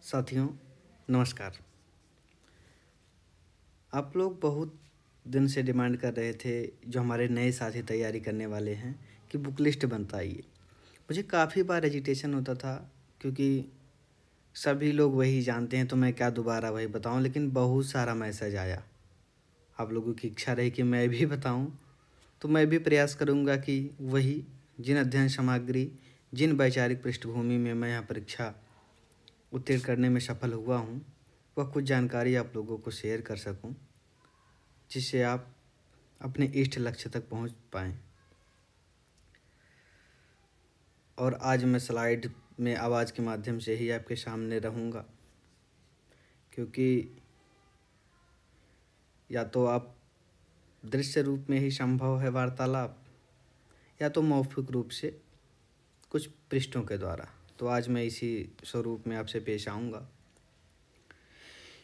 साथियों नमस्कार। आप लोग बहुत दिन से डिमांड कर रहे थे, जो हमारे नए साथी तैयारी करने वाले हैं, कि बुक लिस्ट बताइए। मुझे काफ़ी बार एजिटेशन होता था, क्योंकि सभी लोग वही जानते हैं तो मैं क्या दोबारा वही बताऊं। लेकिन बहुत सारा मैसेज आया, आप लोगों की इच्छा रही कि मैं भी बताऊं, तो मैं भी प्रयास करूंगा कि वही जिन अध्ययन सामग्री, जिन वैचारिक पृष्ठभूमि में मैं यहाँ परीक्षा उत्तीर्ण करने में सफल हुआ हूँ, वह कुछ जानकारी आप लोगों को शेयर कर सकूं, जिससे आप अपने इष्ट लक्ष्य तक पहुंच पाएं। और आज मैं स्लाइड में आवाज़ के माध्यम से ही आपके सामने रहूंगा, क्योंकि या तो आप दृश्य रूप में ही संभव है वार्तालाप, या तो मौखिक रूप से कुछ पृष्ठों के द्वारा। तो आज मैं इसी स्वरूप में आपसे पेश आऊँगा।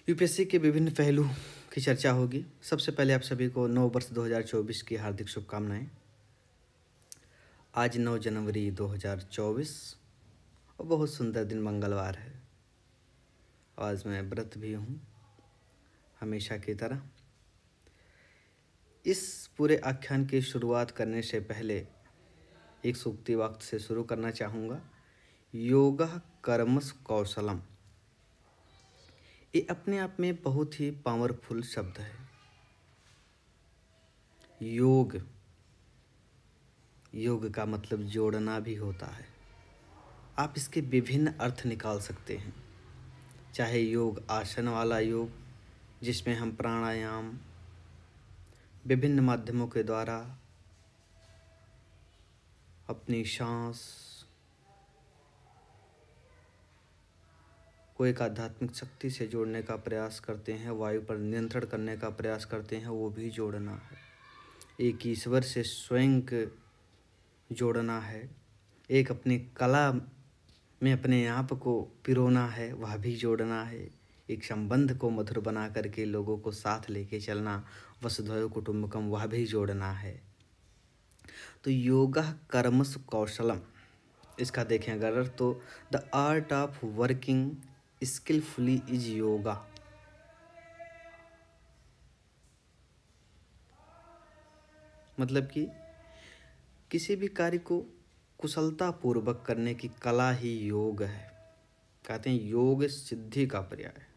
यूपीएससी के विभिन्न पहलू की चर्चा होगी। सबसे पहले आप सभी को नव वर्ष 2024 की हार्दिक शुभकामनाएं। आज 9 जनवरी 2024 और बहुत सुंदर दिन मंगलवार है। आज मैं व्रत भी हूँ, हमेशा की तरह। इस पूरे आख्यान की शुरुआत करने से पहले एक सूक्ति वाक्य से शुरू करना चाहूँगा। योगः कर्मस कौशलम। ये अपने आप में बहुत ही पावरफुल शब्द है। योग, योग का मतलब जोड़ना भी होता है। आप इसके विभिन्न अर्थ निकाल सकते हैं, चाहे योग आसन वाला योग, जिसमें हम प्राणायाम विभिन्न माध्यमों के द्वारा अपनी सांस को एक आध्यात्मिक शक्ति से जोड़ने का प्रयास करते हैं, वायु पर नियंत्रण करने का प्रयास करते हैं, वो भी जोड़ना है। एक ईश्वर से स्वयं जोड़ना है, एक अपनी कला में अपने आप को पिरोना है, वह भी जोड़ना है। एक संबंध को मधुर बना करके लोगों को साथ लेके चलना, वसुधैव कुटुंबकम, वह भी जोड़ना है। तो योगः कर्मसु कौशलम, इसका देखें अगर तो the art of working skilfully is yoga. मतलब कि किसी भी कार्य को कुशलता पूर्वक करने की कला ही योग है। कहते हैं योग सिद्धि का पर्याय है।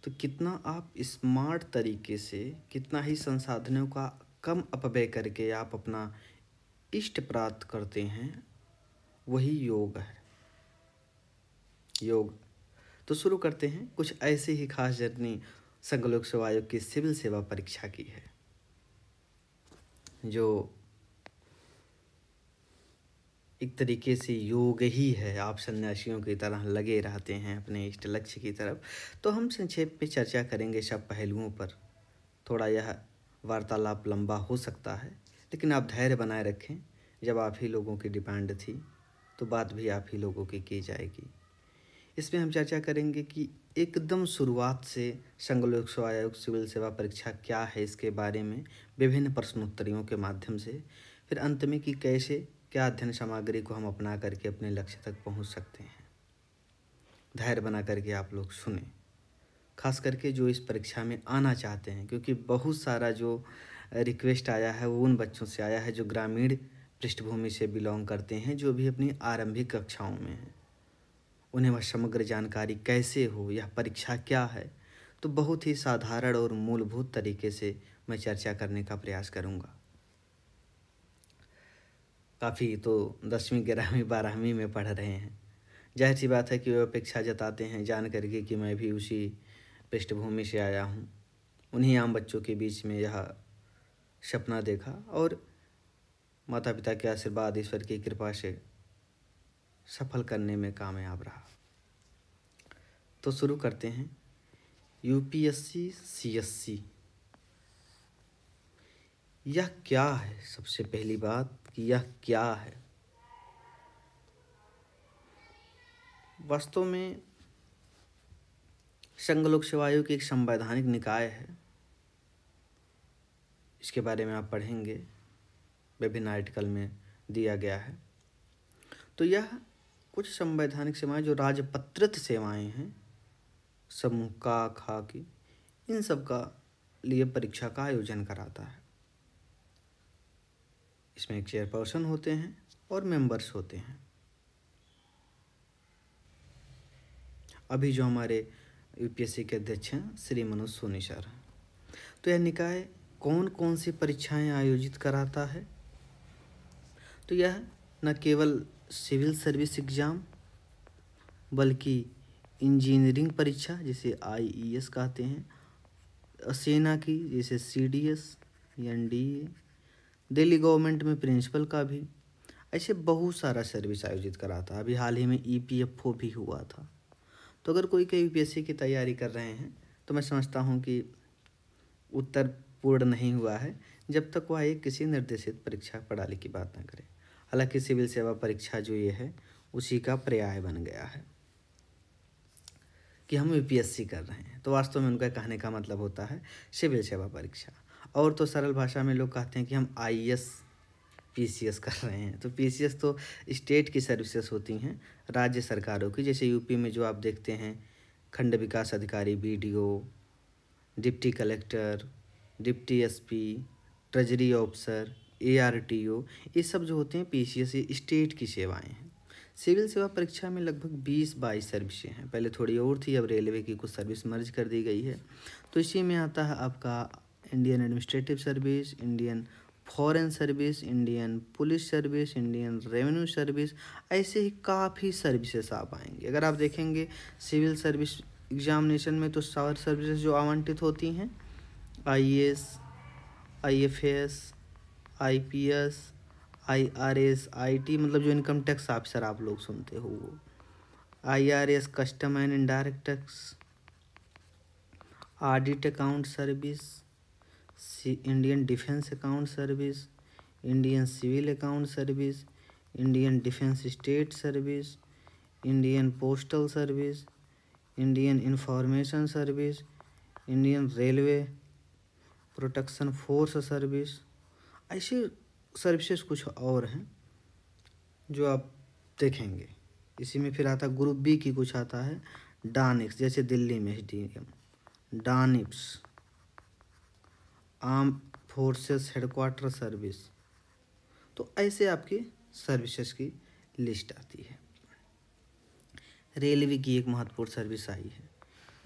तो कितना आप स्मार्ट तरीके से, कितना ही संसाधनों का कम अपव्यय करके आप अपना इष्ट प्राप्त करते हैं, वही योग है। योग तो शुरू करते हैं। कुछ ऐसे ही खास जर्नी संघ लोक सेवा आयोग की सिविल सेवा परीक्षा की है, जो एक तरीके से योग ही है। आप सन्यासियों की तरह लगे रहते हैं अपने इष्ट लक्ष्य की तरफ। तो हम संक्षेप में चर्चा करेंगे सब पहलुओं पर। थोड़ा यह वार्तालाप लंबा हो सकता है, लेकिन आप धैर्य बनाए रखें। जब आप ही लोगों की डिमांड थी, तो बात भी आप ही लोगों की जाएगी। इसमें हम चर्चा करेंगे कि एकदम शुरुआत से संघ लोक सेवा आयोग सिविल सेवा परीक्षा क्या है, इसके बारे में विभिन्न प्रश्नोत्तरियों के माध्यम से, फिर अंत में कि कैसे क्या अध्ययन सामग्री को हम अपना करके अपने लक्ष्य तक पहुंच सकते हैं। धैर्य बना करके आप लोग सुने, खास करके जो इस परीक्षा में आना चाहते हैं, क्योंकि बहुत सारा जो रिक्वेस्ट आया है वो उन बच्चों से आया है जो ग्रामीण पृष्ठभूमि से बिलोंग करते हैं, जो भी अपनी आरंभिक कक्षाओं में हैं। उन्हें वह समग्र जानकारी कैसे हो, यह परीक्षा क्या है। तो बहुत ही साधारण और मूलभूत तरीके से मैं चर्चा करने का प्रयास करूँगा। काफ़ी तो 10वीं 11वीं 12वीं में पढ़ रहे हैं, जाहिर सी बात है कि वे अपेक्षा जताते हैं जान करके कि मैं भी उसी पृष्ठभूमि से आया हूँ। उन्हीं आम बच्चों के बीच में यह सपना देखा और माता पिता के आशीर्वाद, ईश्वर की कृपा से सफल करने में कामयाब रहा। तो शुरू करते हैं। यूपीएससी सीएससी यह क्या है? सबसे पहली बात कि यह क्या है। वास्तव में संघ लोक सेवा आयोग की एक संवैधानिक निकाय है। इसके बारे में आप पढ़ेंगे, विभिन्न आर्टिकल में दिया गया है। तो यह कुछ संवैधानिक सेवाएं जो राजपत्रित सेवाएं हैं, समूह का खा की, इन सब का लिए परीक्षा का आयोजन कराता है। इसमें एक चेयरपर्सन होते हैं और मेंबर्स होते हैं। अभी जो हमारे यूपीएससी के अध्यक्ष हैं श्री मनोज सोनी सर। तो यह निकाय कौन कौन सी परीक्षाएं आयोजित कराता है? तो यह न केवल सिविल सर्विस एग्ज़ाम बल्कि इंजीनियरिंग परीक्षा जिसे आईईएस कहते हैं, सेना की जैसे सीडीएस, एनडीए, दिल्ली गवर्नमेंट में प्रिंसिपल का भी, ऐसे बहुत सारा सर्विस आयोजित कराता है। अभी हाल ही में ईपीएफओ भी हुआ था। तो अगर कोई यूपीएससी की तैयारी कर रहे हैं तो मैं समझता हूँ कि उत्तर पूर्ण नहीं हुआ है जब तक वह एक किसी निर्देशित परीक्षा प्रणाली की बात ना करे। हालांकि सिविल सेवा परीक्षा जो ये है उसी का पर्याय बन गया है कि हम यूपीएससी कर रहे हैं, तो वास्तव में उनका कहने का मतलब होता है सिविल सेवा परीक्षा। और तो सरल भाषा में लोग कहते हैं कि हम आईएएस पीसीएस कर रहे हैं। तो पीसीएस तो स्टेट की सर्विसेज होती हैं, राज्य सरकारों की, जैसे यूपी में जो आप देखते हैं खंड विकास अधिकारी, BDO, deputy collector, deputy SP, treasury officer, ARTO, ये सब जो होते हैं पीसीएस, ये स्टेट की सेवाएं हैं। सिविल सेवा परीक्षा में लगभग 20-22 सर्विसें हैं। पहले थोड़ी और थी, अब रेलवे की कुछ सर्विस मर्ज कर दी गई है। तो इसी में आता है आपका Indian administrative service, Indian foreign service, Indian police service, Indian revenue service, ऐसे ही काफ़ी सर्विसेज आप आएंगे। अगर आप देखेंगे सिविल सर्विस एग्जामिनेशन में तो सार सर्विसेज जो आवंटित होती हैं, IAS, IFS, IPS, IRS, IT मतलब जो इनकम टैक्स ऑफिसर आप लोग सुनते हो वो, IRS custom and indirect tax, audit account service, Indian defence account service, Indian civil account service, Indian defence state service, Indian postal service, Indian information service, Indian railway protection force service, ऐसे services कुछ और हैं जो आप देखेंगे। इसी में फिर आता ग्रुप बी की कुछ आता है, डानिक्स जैसे दिल्ली में SDM, DANIPS arm forces headquarter service. तो ऐसे आपकी सर्विसेज की लिस्ट आती है। रेलवे की एक महत्वपूर्ण सर्विस आई है,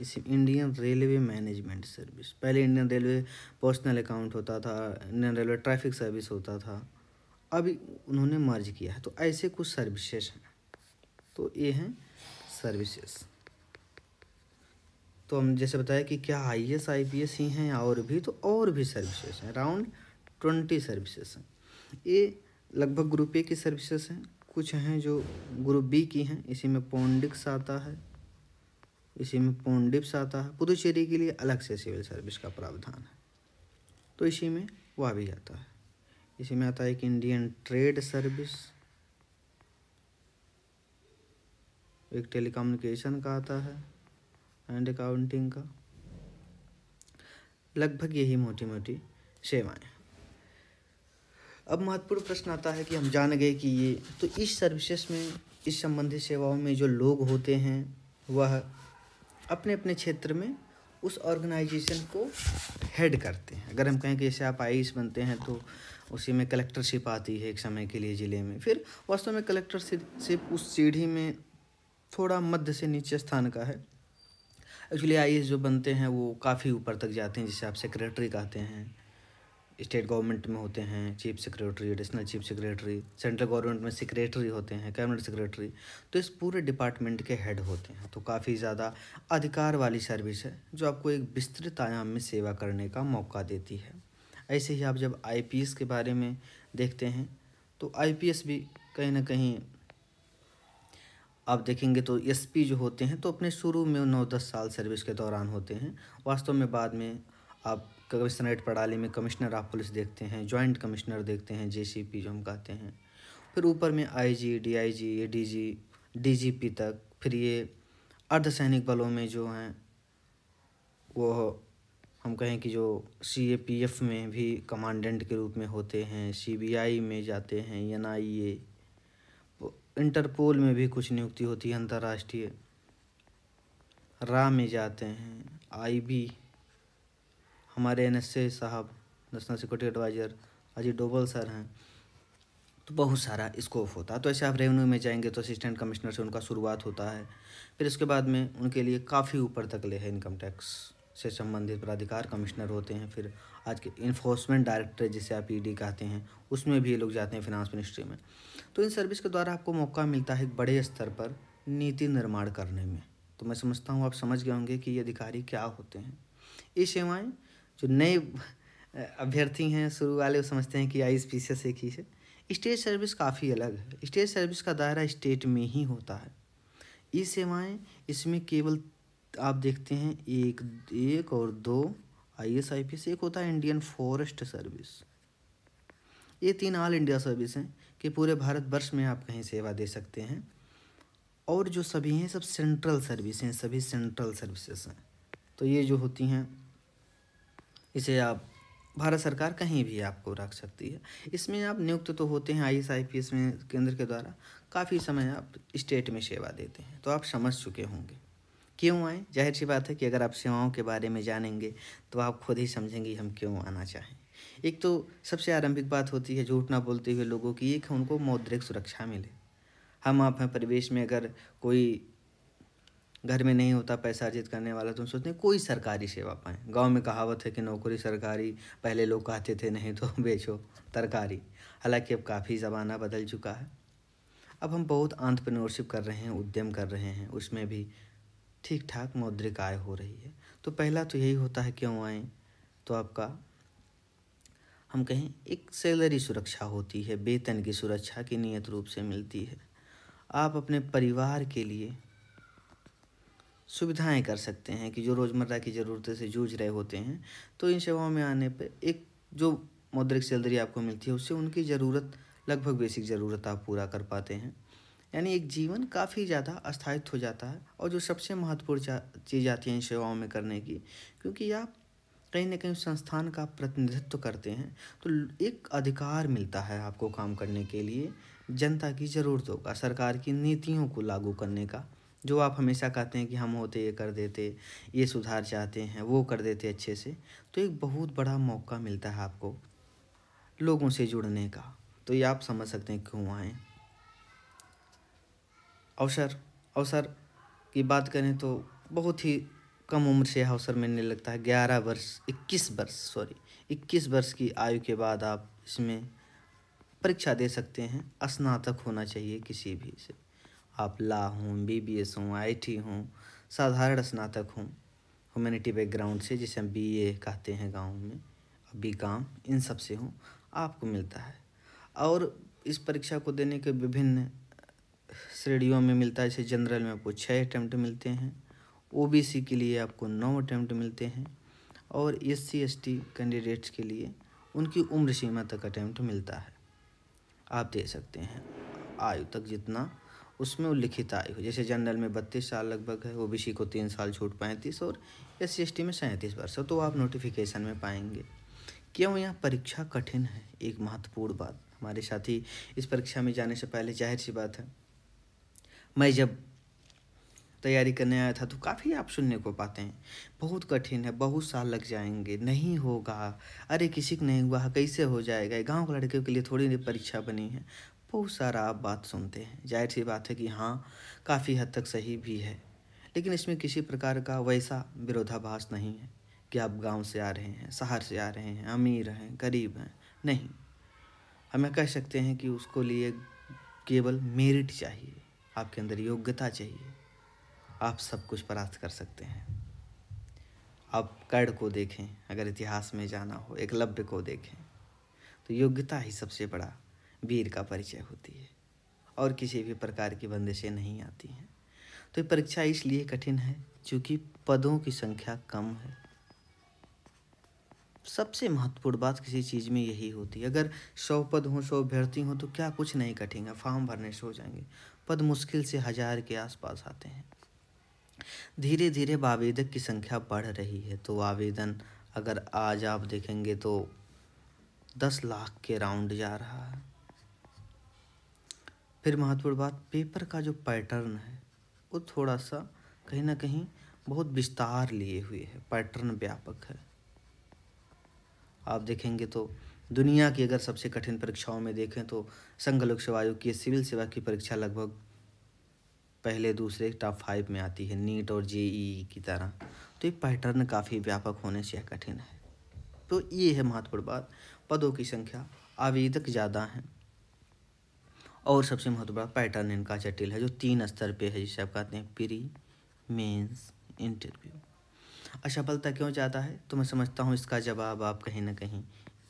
इसे इंडियन रेलवे मैनेजमेंट सर्विस। पहले इंडियन रेलवे पर्सनल अकाउंट होता था, इंडियन रेलवे ट्रैफिक सर्विस होता था, अभी उन्होंने मर्ज किया है। तो ऐसे कुछ सर्विसेज हैं। तो ये हैं सर्विसेज। तो हम जैसे बताया कि क्या आईएएस आईपीएस ही हैं और भी, तो और भी सर्विसेज हैं, अराउंड 20 सर्विसेज हैं। ये लगभग ग्रुप ए की सर्विसेज हैं। कुछ हैं जो ग्रुप बी की हैं, इसी में पोंडिक्स आता है, इसी में पोंडिप्स आता है। पुदुचेरी के लिए अलग से सिविल सर्विस का प्रावधान है, तो इसी में वह भी आता है। इसी में आता है एक इंडियन ट्रेड सर्विस, एक टेलीकम्युनिकेशन का आता है एंड अकाउंटिंग का। लगभग यही मोटी मोटी सेवाएं। अब महत्वपूर्ण प्रश्न आता है कि हम जान गए कि ये, तो इस सर्विसेज में, इस संबंधित सेवाओं में जो लोग होते हैं वह अपने अपने क्षेत्र में उस ऑर्गेनाइजेशन को हेड करते हैं। अगर हम कहें कि जैसे आप आईएएस बनते हैं तो उसी में कलेक्टरशिप आती है एक समय के लिए ज़िले में। फिर वास्तव में कलेक्टरशिप उस सीढ़ी में थोड़ा मध्य से नीचे स्थान का है। एक्चुअली आईएएस जो बनते हैं वो काफ़ी ऊपर तक जाते हैं, जिसे आप सेक्रेटरी कहते हैं। स्टेट गवर्नमेंट में होते हैं chief secretary, additional chief secretary, central government में सेक्रेटरी होते हैं, कैबिनेट सेक्रेटरी। तो इस पूरे डिपार्टमेंट के हेड होते हैं। तो काफ़ी ज़्यादा अधिकार वाली सर्विस है जो आपको एक विस्तृत आयाम में सेवा करने का मौका देती है। ऐसे ही आप जब आईपीएस के बारे में देखते हैं तो आईपीएस भी कहीं ना कहीं आप देखेंगे तो एसपी जो होते हैं तो अपने शुरू में 9-10 साल सर्विस के दौरान होते हैं। वास्तव में बाद में आप कमिश्नरेट प्रणाली में कमिश्नर ऑफ पुलिस देखते हैं, जॉइंट कमिश्नर देखते हैं, जेसीपी जो हम कहते हैं। फिर ऊपर में आईजी, डीआईजी, एडीजी, डीजीपी तक। फिर ये अर्धसैनिक बलों में जो हैं वो हम कहें कि जो सीएपीएफ में भी कमांडेंट के रूप में होते हैं, सीबीआई में जाते हैं, एनआईए, इंटरपोल में भी कुछ नियुक्ति होती है अंतर्राष्ट्रीय, रा में जाते हैं, आईबी, हमारे एनएसए साहब national security adviser Ajit Doval sir हैं। तो बहुत सारा स्कोप होता है। तो ऐसे आप रेवेन्यू में जाएंगे तो असिस्टेंट कमिश्नर से उनका शुरुआत होता है, फिर उसके बाद में उनके लिए काफ़ी ऊपर तक ले है इनकम टैक्स से संबंधित प्राधिकार कमिश्नर होते हैं। फिर आज के इन्फोर्समेंट डायरेक्टर जिसे आप ईडी कहते हैं, उसमें भी ये लोग जाते हैं फिनांस मिनिस्ट्री में। तो इन सर्विस के द्वारा आपको मौका मिलता है एक बड़े स्तर पर नीति निर्माण करने में। तो मैं समझता हूँ आप समझ गए होंगे कि ये अधिकारी क्या होते हैं। ये सेवाएँ जो नए अभ्यर्थी हैं शुरू वाले, वो समझते हैं कि आईएएस एक ही है। स्टेट सर्विस काफ़ी अलग है। स्टेट सर्विस का दायरा स्टेट में ही होता है। ये सेवाएं इसमें केवल आप देखते हैं एक और दो आईएएस आईपीएस, एक होता है इंडियन फॉरेस्ट सर्विस। ये 3 ऑल इंडिया सर्विस हैं कि पूरे भारतवर्ष में आप कहीं सेवा दे सकते हैं। और जो सभी हैं सब सेंट्रल सर्विस हैं, सभी सेंट्रल सर्विसेज हैं। तो ये जो होती हैं इसे आप भारत सरकार कहीं भी आपको रख सकती है। इसमें आप नियुक्त तो होते हैं आईएएस आईपीएस में केंद्र के द्वारा, काफ़ी समय आप स्टेट में सेवा देते हैं। तो आप समझ चुके होंगे क्यों आए। जाहिर सी बात है कि अगर आप सेवाओं के बारे में जानेंगे तो आप खुद ही समझेंगे हम क्यों आना चाहें। एक तो सबसे आरंभिक बात होती है झूठ ना बोलते हुए लोगों की, एक उनको मौद्रिक सुरक्षा मिले। हम आप हैं परिवेश में, अगर कोई घर में नहीं होता पैसा अर्जित करने वाला, तुम सोचते हैं कोई सरकारी सेवा पाएँ। गांव में कहावत है कि नौकरी सरकारी, पहले लोग कहते थे नहीं तो बेचो तरकारी। हालांकि अब काफ़ी ज़माना बदल चुका है। अब हम बहुत एंटरप्रेन्योरशिप कर रहे हैं, उद्यम कर रहे हैं, उसमें भी ठीक ठाक मौद्रिक आय हो रही है। तो पहला तो यही होता है क्यों आएँ, तो आपका हम कहें एक सैलरी सुरक्षा होती है, वेतन की सुरक्षा की नियत रूप से मिलती है। आप अपने परिवार के लिए सुविधाएं कर सकते हैं कि जो रोज़मर्रा की ज़रूरतों से जूझ रहे होते हैं। तो इन सेवाओं में आने पे एक जो मौद्रिक सैलरी आपको मिलती है उससे उनकी ज़रूरत, लगभग बेसिक ज़रूरत आप पूरा कर पाते हैं। यानी एक जीवन काफ़ी ज़्यादा अस्थायित्व हो जाता है। और जो सबसे महत्वपूर्ण चीज़ आती है इन सेवाओं में करने की, क्योंकि आप कहीं ना कहीं संस्थान का प्रतिनिधित्व करते हैं, तो एक अधिकार मिलता है आपको काम करने के लिए, जनता की ज़रूरतों का, सरकार की नीतियों को लागू करने का। जो आप हमेशा कहते हैं कि हम होते ये कर देते, ये सुधार चाहते हैं, वो कर देते अच्छे से। तो एक बहुत बड़ा मौका मिलता है आपको लोगों से जुड़ने का। तो ये आप समझ सकते हैं क्यों आए। अवसर की बात करें तो बहुत ही कम उम्र से अवसर मिलने लगता है। 21 वर्ष की आयु के बाद आप इसमें परीक्षा दे सकते हैं। स्नातक होना चाहिए किसी भी से, आप लॉ हों, बीबीएस हों, आईटी हों, साधारण स्नातक हों, ह्यूमैनिटी बैकग्राउंड से जिसे हम बीए कहते हैं गाँव में, बीकॉम, इन सब से हों, आपको मिलता है। और इस परीक्षा को देने के विभिन्न श्रेणियों में मिलता है। जैसे जनरल में आपको 6 अटैम्प्ट मिलते हैं, ओबीसी के लिए आपको 9 अटैम्प्ट मिलते हैं, और एससी एसटी कैंडिडेट्स के लिए उनकी उम्र सीमा तक अटैम्प्ट मिलता है। आप दे सकते हैं आयु तक जितना उसमें उल्लिखित आयु हो। जैसे जनरल में 32 साल लगभग है, ओबीसी को 3 साल छूट 35, और एससी एसटी में 37 वर्ष है। तो आप नोटिफिकेशन में पाएंगे। क्यों यह परीक्षा कठिन है, एक महत्वपूर्ण बात। हमारे साथी इस परीक्षा में जाने से पहले, जाहिर सी बात है, मैं जब तैयारी करने आया था तो काफ़ी आप सुनने को पाते हैं बहुत कठिन है, बहुत साल लग जाएंगे, नहीं होगा, अरे किसी को नहीं हुआ कैसे हो जाएगा, गांव के लड़कियों के लिए थोड़ी नहीं परीक्षा बनी है। बहुत सारा आप बात सुनते हैं। जाहिर सी बात है कि हाँ, काफ़ी हद तक सही भी है, लेकिन इसमें किसी प्रकार का वैसा विरोधाभास नहीं है कि आप गांव से आ रहे हैं, शहर से आ रहे हैं, अमीर हैं, गरीब हैं। नहीं, हमें कह सकते हैं कि उसको लिए केवल मेरिट चाहिए, आपके अंदर योग्यता चाहिए, आप सब कुछ प्राप्त कर सकते हैं। आप कर्ण को देखें, अगर इतिहास में जाना हो, एकलव्य को देखें, तो योग्यता ही सबसे बड़ा वीर का परिचय होती है, और किसी भी प्रकार की बंदिशें नहीं आती हैं। तो ये परीक्षा इसलिए कठिन है क्योंकि पदों की संख्या कम है। सबसे महत्वपूर्ण बात किसी चीज़ में यही होती है। अगर 100 पद हों, 100 अभ्यर्थी हों, तो क्या कुछ नहीं कठिन है, फॉर्म भरने से हो जाएंगे। पद मुश्किल से 1000 के आसपास आते हैं। धीरे धीरे आवेदक की संख्या बढ़ रही है। तो आवेदन अगर आज आप देखेंगे तो 10 लाख के राउंड जा रहा है। फिर महत्वपूर्ण बात, पेपर का जो पैटर्न है वो थोड़ा सा कहीं ना कहीं बहुत विस्तार लिए हुए है, पैटर्न व्यापक है। आप देखेंगे तो दुनिया की अगर सबसे कठिन परीक्षाओं में देखें तो संघ लोक सेवा आयोग की सिविल सेवा की परीक्षा लगभग पहले दूसरे टॉप 5 में आती है, नीट और जेईई की तरह। तो ये पैटर्न काफ़ी व्यापक होने से यह कठिन है। तो ये है महत्वपूर्ण बात, पदों की संख्या, आवेदक ज़्यादा हैं, और सबसे महत्वपूर्ण पैटर्न इनका जटिल है, जो 3 स्तर पे है, जिसे आप कहते हैं प्री, मेंस, इंटरव्यू। असफलता क्यों ज़्यादा है? तो मैं समझता हूँ इसका जवाब आप कहीं ना कहीं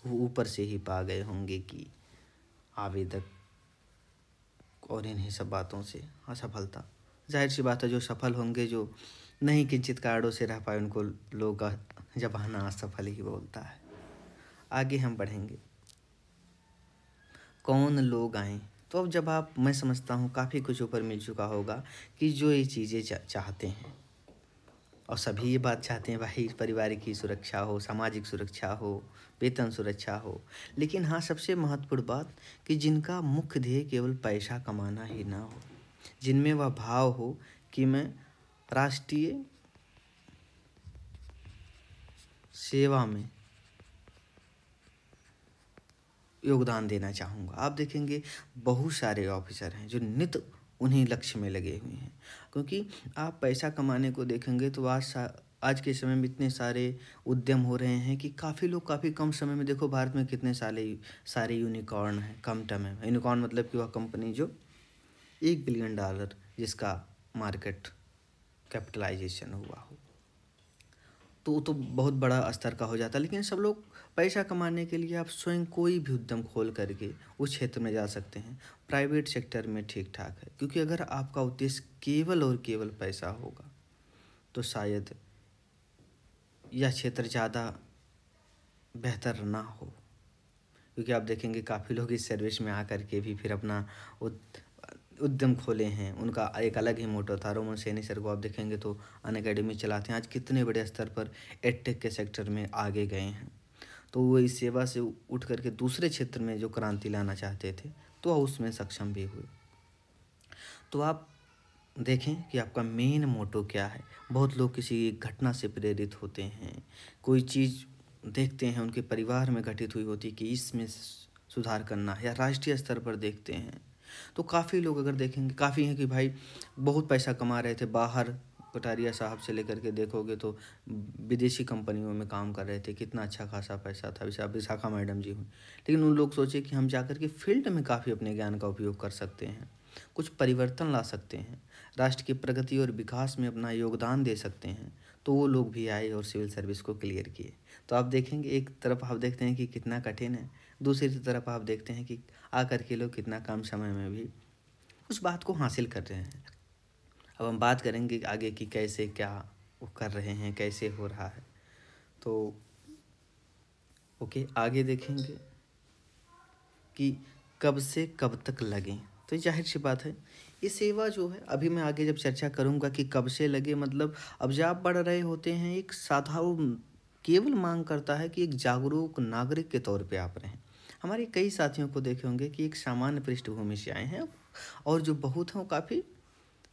ऊपर से ही पा गए होंगे कि आवेदक और इन्हीं सब बातों से असफलता। जाहिर सी बात है, जो सफल होंगे, जो नहीं किंचित कारणों से रह पाए, उनको लोग जबाना असफल ही बोलता है। आगे हम बढ़ेंगे, कौन लोग आए। तो अब जब आप, मैं समझता हूँ काफ़ी कुछ ऊपर मिल चुका होगा कि जो ये चीज़ें चाहते हैं, और सभी ये बात चाहते हैं भाई, परिवार की सुरक्षा हो, सामाजिक सुरक्षा हो, वेतन सुरक्षा हो, लेकिन हाँ सबसे महत्वपूर्ण बात कि जिनका मुख्य ध्येय केवल पैसा कमाना ही ना हो, जिनमें वह भाव हो कि मैं राष्ट्रीय सेवा में योगदान देना चाहूँगा। आप देखेंगे बहुत सारे ऑफिसर हैं जो नित उन्हीं लक्ष्य में लगे हुए हैं, क्योंकि आप पैसा कमाने को देखेंगे तो आज के समय में इतने सारे उद्यम हो रहे हैं कि काफ़ी लोग काफ़ी कम समय में, देखो भारत में कितने सारे यूनिकॉर्न हैं कम टाइम में। यूनिकॉर्न मतलब कि वह कंपनी जो $1 बिलियन जिसका मार्केट कैपिटलाइजेशन हुआ हो, तो बहुत बड़ा स्तर का हो जाता है। लेकिन सब लोग पैसा कमाने के लिए आप स्वयं कोई भी उद्यम खोल करके उस क्षेत्र में जा सकते हैं। प्राइवेट सेक्टर में ठीक ठाक है, क्योंकि अगर आपका उद्देश्य केवल और केवल पैसा होगा तो शायद यह क्षेत्र ज़्यादा बेहतर ना हो। क्योंकि आप देखेंगे काफ़ी लोग इस सर्विस में आकर के भी फिर अपना उद्यम खोले हैं, उनका एक अलग ही मोटो था। रोमन सैनी सर को आप देखेंगे तो अनअकैडमी चलाते हैं, आज कितने बड़े स्तर पर एडटेक के सेक्टर में आगे गए हैं। तो वो इस सेवा से उठ करके दूसरे क्षेत्र में जो क्रांति लाना चाहते थे तो उसमें सक्षम भी हुए। तो आप देखें कि आपका मेन मोटो क्या है। बहुत लोग किसी घटना से प्रेरित होते हैं, कोई चीज़ देखते हैं उनके परिवार में घटित हुई होती कि इसमें सुधार करना है, या राष्ट्रीय स्तर पर देखते हैं। तो काफ़ी लोग अगर देखेंगे, काफ़ी हैं कि भाई बहुत पैसा कमा रहे थे बाहर, कटारिया साहब से लेकर के देखोगे तो विदेशी कंपनियों में काम कर रहे थे, कितना अच्छा खासा पैसा था। विशाखा मैडम जी हुई, लेकिन उन लोग सोचे कि हम जाकर के फील्ड में काफ़ी अपने ज्ञान का उपयोग कर सकते हैं, कुछ परिवर्तन ला सकते हैं, राष्ट्र की प्रगति और विकास में अपना योगदान दे सकते हैं। तो वो लोग भी आए और सिविल सर्विस को क्लियर किए। तो आप देखेंगे एक तरफ आप देखते हैं कि कितना कठिन है, दूसरी तरफ आप देखते हैं कि आकर के लोग कितना कम समय में भी उस बात को हासिल कर रहे हैं। अब हम बात करेंगे आगे कि कैसे क्या वो कर रहे हैं, कैसे हो रहा है। तो ओके, आगे देखेंगे कि कब से कब तक लगें। तो जाहिर सी बात है, ये सेवा जो है, अभी मैं आगे जब चर्चा करूँगा कि कब से लगे, मतलब अब जब आप बढ़ रहे होते हैं, एक साधारण केवल मांग करता है कि एक जागरूक नागरिक के तौर पे आप रहें। हमारे कई साथियों को देखे होंगे कि एक सामान्य पृष्ठभूमि से आए हैं, और जो बहुत हैं वो काफ़ी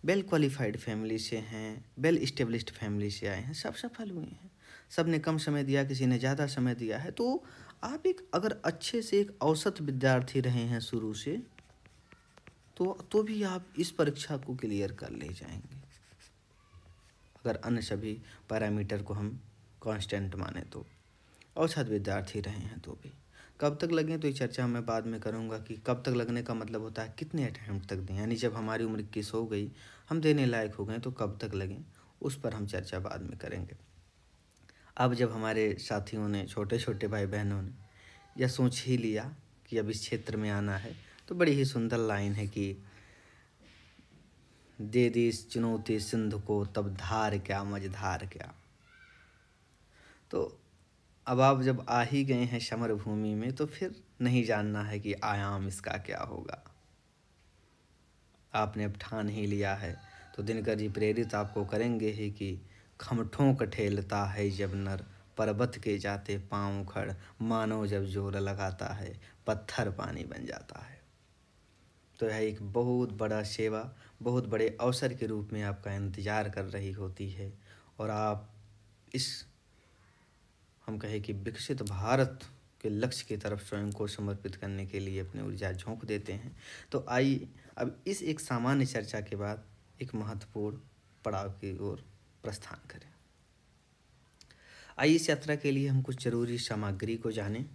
वेल क्वालिफाइड फैमिली से हैं, वेल इस्टेब्लिश्ड फैमिली से आए हैं, सब सफल हुए हैं। सब ने कम समय दिया, किसी ने ज़्यादा समय दिया है। तो आप एक अगर अच्छे से एक औसत विद्यार्थी रहे हैं शुरू से, तो भी आप इस परीक्षा को क्लियर कर ले जाएंगे, अगर अन्य सभी पैरामीटर को हम कांस्टेंट माने तो। औसत विद्यार्थी रहे हैं तो भी। कब तक लगें तो ये चर्चा मैं बाद में करूँगा कि कब तक लगने का मतलब होता है कितने अटैम्प्ट तक दें, यानी जब हमारी उम्र 21 हो गई, हम देने लायक हो गए, तो कब तक लगें उस पर हम चर्चा बाद में करेंगे। अब जब हमारे साथियों ने, छोटे छोटे भाई बहनों ने यह सोच ही लिया कि अब इस क्षेत्र में आना है, तो बड़ी ही सुंदर लाइन है कि दे दी इस चुनौती सिंधु को, तब धार क्या मझधार क्या। तो अब आप जब आ ही गए हैं समर भूमि में, तो फिर नहीं जानना है कि आयाम इसका क्या होगा। आपने अब ठान ही लिया है, तो दिनकर जी प्रेरित आपको करेंगे ही कि खमठों कठेलता है जब नर, पर्वत के जाते पाँव खड़, मानो जब जोर लगाता है, पत्थर पानी बन जाता है। तो यह एक बहुत बड़ा सेवा, बहुत बड़े अवसर के रूप में आपका इंतज़ार कर रही होती है और आप इस, हम कहें कि विकसित भारत के लक्ष्य की तरफ स्वयं को समर्पित करने के लिए अपनी ऊर्जा झोंक देते हैं। तो आइए अब इस एक सामान्य चर्चा के बाद एक महत्वपूर्ण पड़ाव की ओर प्रस्थान करें। आइए इस यात्रा के लिए हम कुछ जरूरी सामग्री को जानें।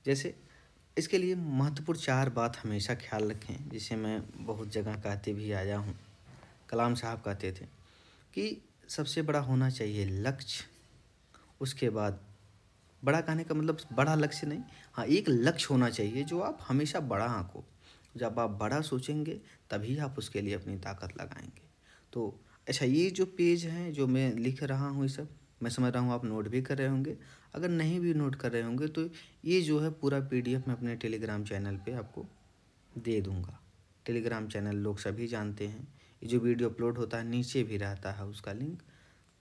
जैसे इसके लिए महत्वपूर्ण 4 बात हमेशा ख्याल रखें, जिसे मैं बहुत जगह कहते भी आया हूँ। कलाम साहब कहते थे कि सबसे बड़ा होना चाहिए लक्ष्य, उसके बाद बड़ा कहने का मतलब बड़ा लक्ष्य नहीं, हाँ एक लक्ष्य होना चाहिए जो आप हमेशा बड़ा आंको। जब आप बड़ा सोचेंगे तभी आप उसके लिए अपनी ताकत लगाएंगे। तो अच्छा, ये जो पेज हैं जो मैं लिख रहा हूँ, ये सब मैं समझ रहा हूँ आप नोट भी कर रहे होंगे। अगर नहीं भी नोट कर रहे होंगे तो ये जो है पूरा PDF मैं अपने टेलीग्राम चैनल पे आपको दे दूँगा। टेलीग्राम चैनल लोग सभी जानते हैं। ये जो वीडियो अपलोड होता है नीचे भी रहता है उसका लिंक,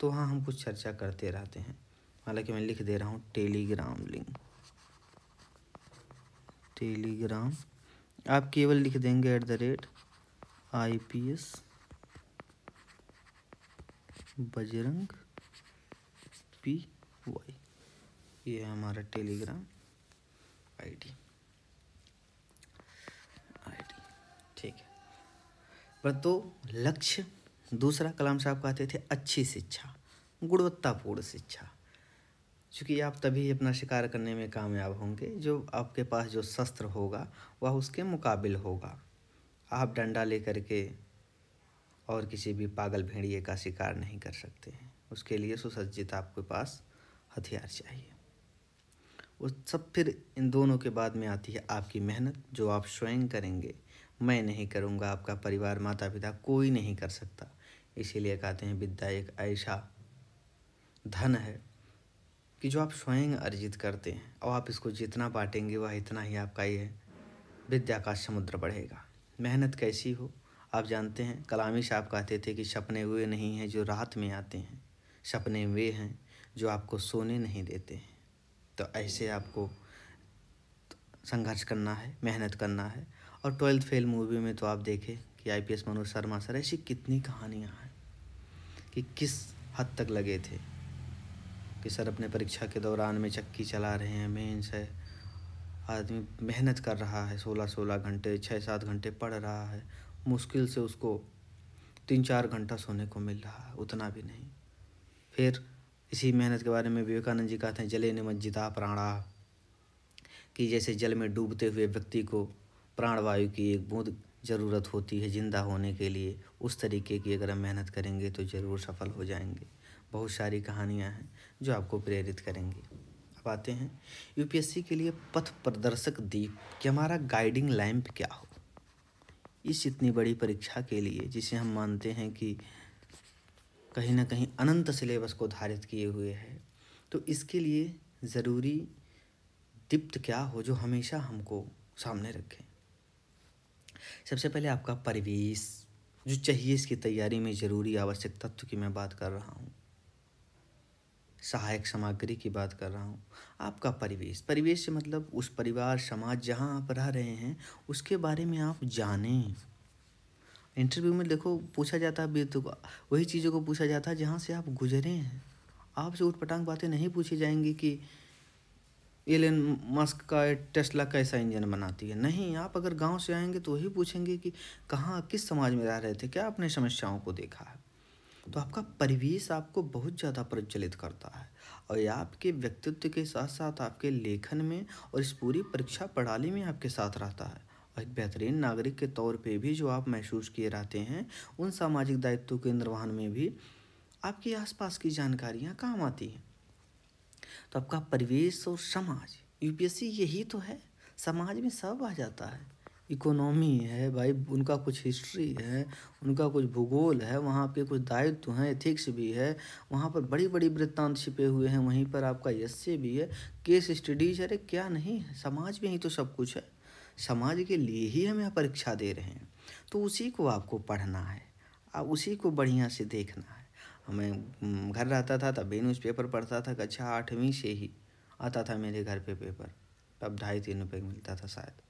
तो हाँ हम कुछ चर्चा करते रहते हैं। हालांकि मैं लिख दे रहा हूँ टेलीग्राम लिंक, टेलीग्राम। आप केवल लिख देंगे @IPS बजरंग PY, ये है हमारा टेलीग्राम आईडी। ठीक है, पर तो लक्ष्य दूसरा, कलाम साहब कहते थे अच्छी शिक्षा, गुणवत्तापूर्ण शिक्षा। क्योंकि आप तभी अपना शिकार करने में कामयाब होंगे जो आपके पास जो शस्त्र होगा वह उसके मुकाबिल होगा। आप डंडा लेकर के और किसी भी पागल भेड़िए का शिकार नहीं कर सकते हैं, उसके लिए सुसज्जित आपके पास हथियार चाहिए। वो सब फिर इन दोनों के बाद में आती है आपकी मेहनत, जो आप स्वयं करेंगे। मैं नहीं करूँगा, आपका परिवार, माता पिता, कोई नहीं कर सकता। इसीलिए कहते हैं विद्या एक ऐसा धन है कि जो आप स्वयं अर्जित करते हैं और आप इसको जितना बांटेंगे वह इतना ही आपका ये विद्या का समुद्र बढ़ेगा। मेहनत कैसी हो आप जानते हैं। कलामी साहब कहते थे कि सपने वे नहीं हैं जो रात में आते हैं, सपने वे हैं जो आपको सोने नहीं देते हैं। तो ऐसे आपको संघर्ष करना है, मेहनत करना है। और 12th फेल मूवी में तो आप देखें कि IPS मनोज शर्मा सर, ऐसी कितनी कहानियाँ हैं कि किस हद तक लगे थे कि सर अपने परीक्षा के दौरान में चक्की चला रहे हैं, मेंस है, आदमी मेहनत कर रहा है 16-16 घंटे, 6-7 घंटे पढ़ रहा है, मुश्किल से उसको 3-4 घंटा सोने को मिल रहा है, उतना भी नहीं। फिर इसी मेहनत के बारे में विवेकानंद जी कहते हैं जले निमज्जिता प्राणा, कि जैसे जल में डूबते हुए व्यक्ति को प्राणवायु की एक बूंद ज़रूरत होती है जिंदा होने के लिए, उस तरीके की अगर हम मेहनत करेंगे तो ज़रूर सफल हो जाएंगे। बहुत सारी कहानियाँ हैं जो आपको प्रेरित करेंगी। अब आते हैं UPSC के लिए पथ प्रदर्शक दीप, कि हमारा गाइडिंग लैंप क्या हो इस इतनी बड़ी परीक्षा के लिए, जिसे हम मानते हैं कि कहीं ना कहीं अनंत सिलेबस को धारित किए हुए है। तो इसके लिए ज़रूरी दीप्त क्या हो जो हमेशा हमको सामने रखें। सबसे पहले आपका परिवेश जो चाहिए, इसकी तैयारी में ज़रूरी आवश्यक तत्व की मैं बात कर रहा हूँ, सहायक सामग्री की बात कर रहा हूँ। आपका परिवेश, परिवेश से मतलब उस परिवार समाज जहाँ आप रह रहे हैं उसके बारे में आप जानें। इंटरव्यू में देखो पूछा जाता है, तो वही चीज़ों को पूछा जाता है जहाँ से आप गुजरे हैं। आपसे उटपटांग बातें नहीं पूछी जाएंगी कि एलन मस्क का टेस्ला कैसा इंजन बनाती है, नहीं। आप अगर गांव से आएंगे तो वही पूछेंगे कि कहाँ किस समाज में रह रहे थे, क्या आपने समस्याओं को देखा है। तो आपका परिवेश आपको बहुत ज़्यादा प्रज्वलित करता है और ये आपके व्यक्तित्व के साथ साथ आपके लेखन में और इस पूरी परीक्षा प्रणाली में आपके साथ रहता है। और एक बेहतरीन नागरिक के तौर पे भी जो आप महसूस किए रहते हैं, उन सामाजिक दायित्वों के निर्वहन में भी आपके आसपास की जानकारियाँ काम आती हैं। तो आपका परिवेश और समाज, UPSC यही तो है। समाज में सब आ जाता है, इकोनॉमी है भाई, उनका कुछ हिस्ट्री है, उनका कुछ भूगोल है, वहाँ पे कुछ दायित्व हैं, एथिक्स भी है, वहाँ पर बड़ी बड़ी वृत्तांत छिपे हुए हैं, वहीं पर आपका यस्य भी है, केस स्टडीज, अरे क्या नहीं है। समाज में ही तो सब कुछ है, समाज के लिए ही हम यहाँ परीक्षा दे रहे हैं। तो उसी को आपको पढ़ना है, आप उसी को बढ़िया से देखना है। मैं घर रहता था तब भी न्यूज़पेपर पढ़ता था, कक्षा 8वीं से ही आता था मेरे घर पे पेपर। अब 2.5-3 रुपये मिलता था शायद।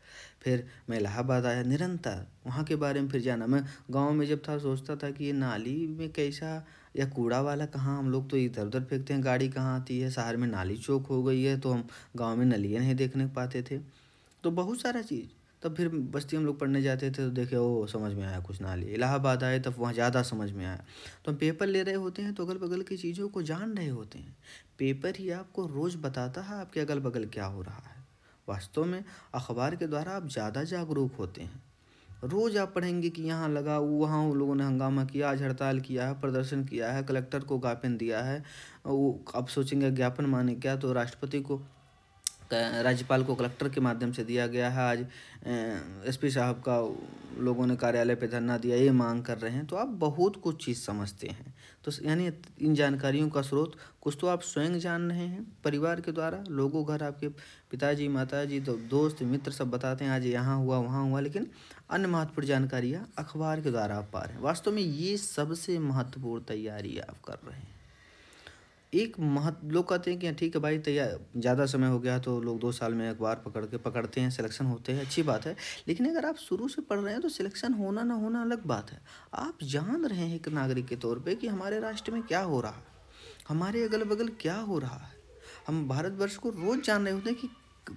फिर मैं इलाहाबाद आया, निरंतर वहाँ के बारे में फिर जाना। मैं गांव में जब था सोचता था कि ये नाली में कैसा, या कूड़ा वाला कहाँ, हम लोग तो इधर उधर फेंकते हैं, गाड़ी कहाँ आती है। शहर में नाली चौक हो गई है तो हम गांव में नलियाँ नहीं देखने पाते थे। तो बहुत सारा चीज़। तब फिर बस्ती हम लोग पढ़ने जाते थे तो देखे, ओ समझ में आया कुछ नाली। इलाहाबाद आए तब वहाँ ज़्यादा समझ में आया। तो हम पेपर ले रहे होते हैं तो अगल बगल की चीज़ों को जान रहे होते हैं। पेपर ही आपको रोज़ बताता है आपके अगल बगल क्या हो रहा है। वास्तव में अखबार के द्वारा आप ज़्यादा जागरूक होते हैं। रोज़ आप पढ़ेंगे कि यहाँ लगा, वहाँ उन लोगों ने हंगामा किया, आज हड़ताल किया है, प्रदर्शन किया है, कलेक्टर को ज्ञापन दिया है। वो आप सोचेंगे ज्ञापन माने क्या, तो राष्ट्रपति को, राज्यपाल को कलेक्टर के माध्यम से दिया गया है। आज एसपी साहब का लोगों ने कार्यालय पे धरना दिया, ये मांग कर रहे हैं। तो आप बहुत कुछ चीज़ समझते हैं। तो यानी इन जानकारियों का स्रोत कुछ तो आप स्वयं जान रहे हैं परिवार के द्वारा, लोगों घर आपके पिताजी माताजी तो दोस्त मित्र सब बताते हैं आज यहाँ हुआ वहाँ हुआ, लेकिन अन्य महत्वपूर्ण जानकारियाँ अखबार के द्वारा आप पा रहे हैं। वास्तव में ये सबसे महत्वपूर्ण तैयारी आप कर रहे हैं। एक लोग कहते हैं कि ठीक है भाई, तैयार ज़्यादा समय हो गया तो लोग 2 साल में अखबार पकड़ते हैं, सिलेक्शन होते हैं, अच्छी बात है। लेकिन अगर आप शुरू से पढ़ रहे हैं तो सिलेक्शन होना ना होना अलग बात है। आप जान रहे हैं एक नागरिक के तौर पे कि हमारे राष्ट्र में क्या हो रहा है, हमारे अगल बगल क्या हो रहा है। हम भारतवर्ष को रोज़ जान रहे होते हैं कि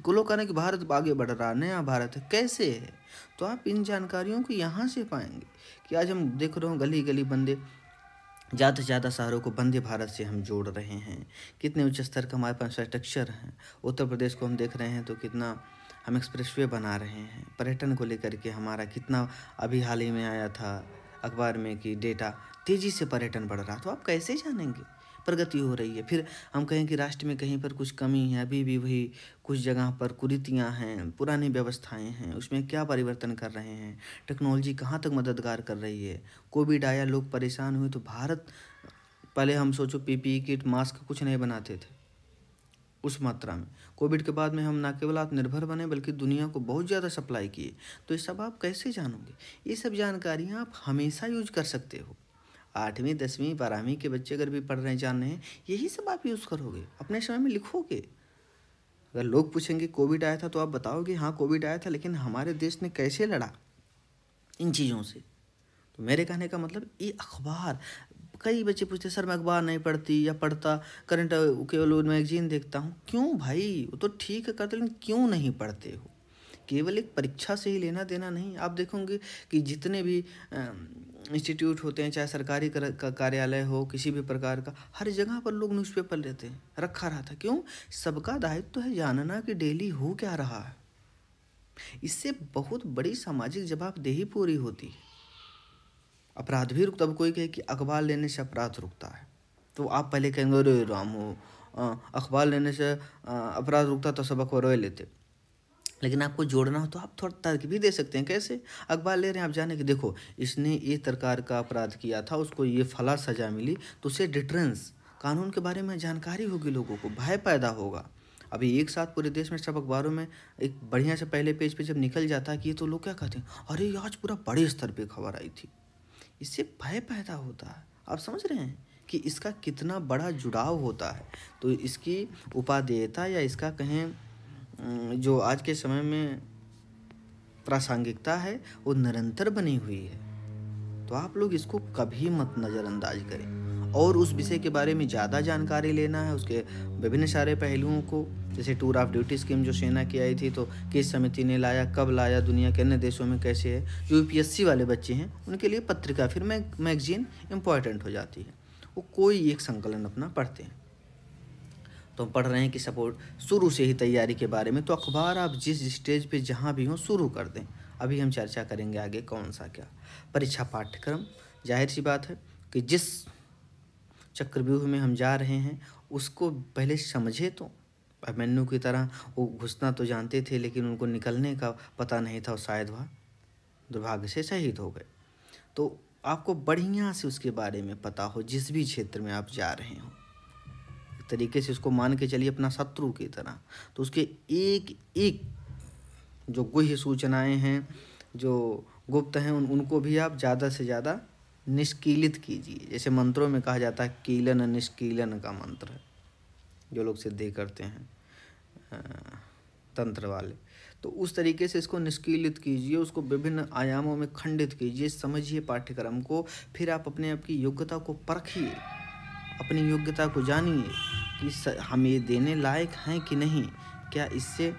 लोग कह रहे हैं कि भारत आगे बढ़ रहा है, नया भारत है, कैसे है। तो आप इन जानकारियों को यहाँ से पाएंगे कि आज हम देख रहे हो गली गली बंदे, ज़्यादा से ज़्यादा शहरों को वंदे भारत से हम जोड़ रहे हैं। कितने उच्च स्तर का हमारे पास इंफ्रास्ट्रक्चर है। उत्तर प्रदेश को हम देख रहे हैं तो कितना हम एक्सप्रेसवे बना रहे हैं। पर्यटन को लेकर के हमारा कितना, अभी हाल ही में आया था अखबार में कि डेटा तेज़ी से पर्यटन बढ़ रहा। तो आप कैसे जानेंगे प्रगति हो रही है। फिर हम कहें कि राष्ट्र में कहीं पर कुछ कमी है, अभी भी वही कुछ जगह पर कुरीतियाँ हैं, पुरानी व्यवस्थाएं हैं, उसमें क्या परिवर्तन कर रहे हैं, टेक्नोलॉजी कहाँ तक मददगार कर रही है। कोविड आया, लोग परेशान हुए तो भारत, पहले हम सोचो पीपीई किट मास्क कुछ नहीं बनाते थे उस मात्रा में। कोविड के बाद में हम न केवल आत्मनिर्भर बने बल्कि दुनिया को बहुत ज़्यादा सप्लाई किए। तो ये सब आप कैसे जानोगे। ये सब जानकारियाँ आप हमेशा यूज कर सकते हो। 8वीं 10वीं 12वीं के बच्चे अगर भी पढ़ रहे हैं, जान रहे हैं, यही सब आप यूज़ करोगे, अपने समय में लिखोगे। अगर लोग पूछेंगे कोविड आया था तो आप बताओगे हाँ कोविड आया था, लेकिन हमारे देश ने कैसे लड़ा इन चीज़ों से। तो मेरे कहने का मतलब ये अखबार, कई बच्चे पूछते सर मैं अखबार नहीं पढ़ती या पढ़ता, करंट केवल मैगजीन देखता हूँ। क्यों भाई, वो तो ठीक है करते, लेकिन क्यों नहीं पढ़ते हो। केवल एक परीक्षा से ही लेना देना नहीं। आप देखोगे कि जितने भी इंस्टीट्यूट होते हैं, चाहे सरकारी कार्यालय हो, किसी भी प्रकार का, हर जगह पर लोग न्यूज़पेपर लेते हैं, रखा रहा था। क्यों, सबका दायित्व तो है जानना कि डेली हो क्या रहा है। इससे बहुत बड़ी सामाजिक जवाबदेही पूरी होती है। अपराध भी रुकता। अब कोई कहे कि अखबार लेने से अपराध रुकता है तो आप पहले कहेंगे अरे राम हो, अखबार लेने से अपराध रुकता तो सब अखबार लेते। लेकिन आपको जोड़ना हो तो आप थोड़ा तर्क भी दे सकते हैं। कैसे, अखबार ले रहे हैं आप जाने कि देखो इसने ये प्रकार का अपराध किया था, उसको ये फला सज़ा मिली, तो उसे डिटरेंस कानून के बारे में जानकारी होगी, लोगों को भय पैदा होगा। अभी एक साथ पूरे देश में सब अखबारों में एक बढ़िया से पहले पेज पे जब निकल जाता है कि ये, तो लोग क्या कहते हैं, अरे आज पूरा बड़े स्तर पे खबर आई थी। इससे भय पैदा होता है। आप समझ रहे हैं कि इसका कितना बड़ा जुड़ाव होता है। तो इसकी उपादेयता या इसका कहें जो आज के समय में प्रासंगिकता है वो निरंतर बनी हुई है। तो आप लोग इसको कभी मत नज़रअंदाज करें। और उस विषय के बारे में ज़्यादा जानकारी लेना है, उसके विभिन्न सारे पहलुओं को, जैसे टूर ऑफ ड्यूटी स्कीम जो सेना की आई थी, तो किस समिति ने लाया, कब लाया, दुनिया के अन्य देशों में कैसे है। जो यूपीएससी वाले बच्चे हैं उनके लिए पत्रिका फिर मैगजीन इम्पॉर्टेंट हो जाती है। वो कोई एक संकलन अपना पढ़ते हैं। तो हम पढ़ रहे हैं कि सपोर्ट शुरू से ही तैयारी के बारे में, तो अखबार आप जिस स्टेज पे जहाँ भी हों शुरू कर दें। अभी हम चर्चा करेंगे आगे कौन सा क्या परीक्षा पाठ्यक्रम। जाहिर सी बात है कि जिस चक्रव्यूह में हम जा रहे हैं उसको पहले समझे। तो अभिमन्यु की तरह वो घुसना तो जानते थे लेकिन उनको निकलने का पता नहीं था, और शायद वह दुर्भाग्य से शहीद हो गए। तो आपको बढ़िया से उसके बारे में पता हो, जिस भी क्षेत्र में आप जा रहे हो, एक तरीके से उसको मान के चलिए अपना शत्रु की तरह। तो उसके एक एक जो गुह्य सूचनाएं हैं, जो गुप्त हैं, उनको भी आप ज़्यादा से ज़्यादा निष्कीलित कीजिए। जैसे मंत्रों में कहा जाता है कीलन निष्कीलन का मंत्र है, जो लोग सिद्धि करते हैं। तंत्र वाले। तो उस तरीके से इसको निष्क्रियित कीजिए, उसको विभिन्न आयामों में खंडित कीजिए, समझिए पाठ्यक्रम को, फिर आप अपने आप की योग्यता को परखिए, अपनी योग्यता को जानिए कि हम ये देने लायक हैं कि नहीं, क्या इससे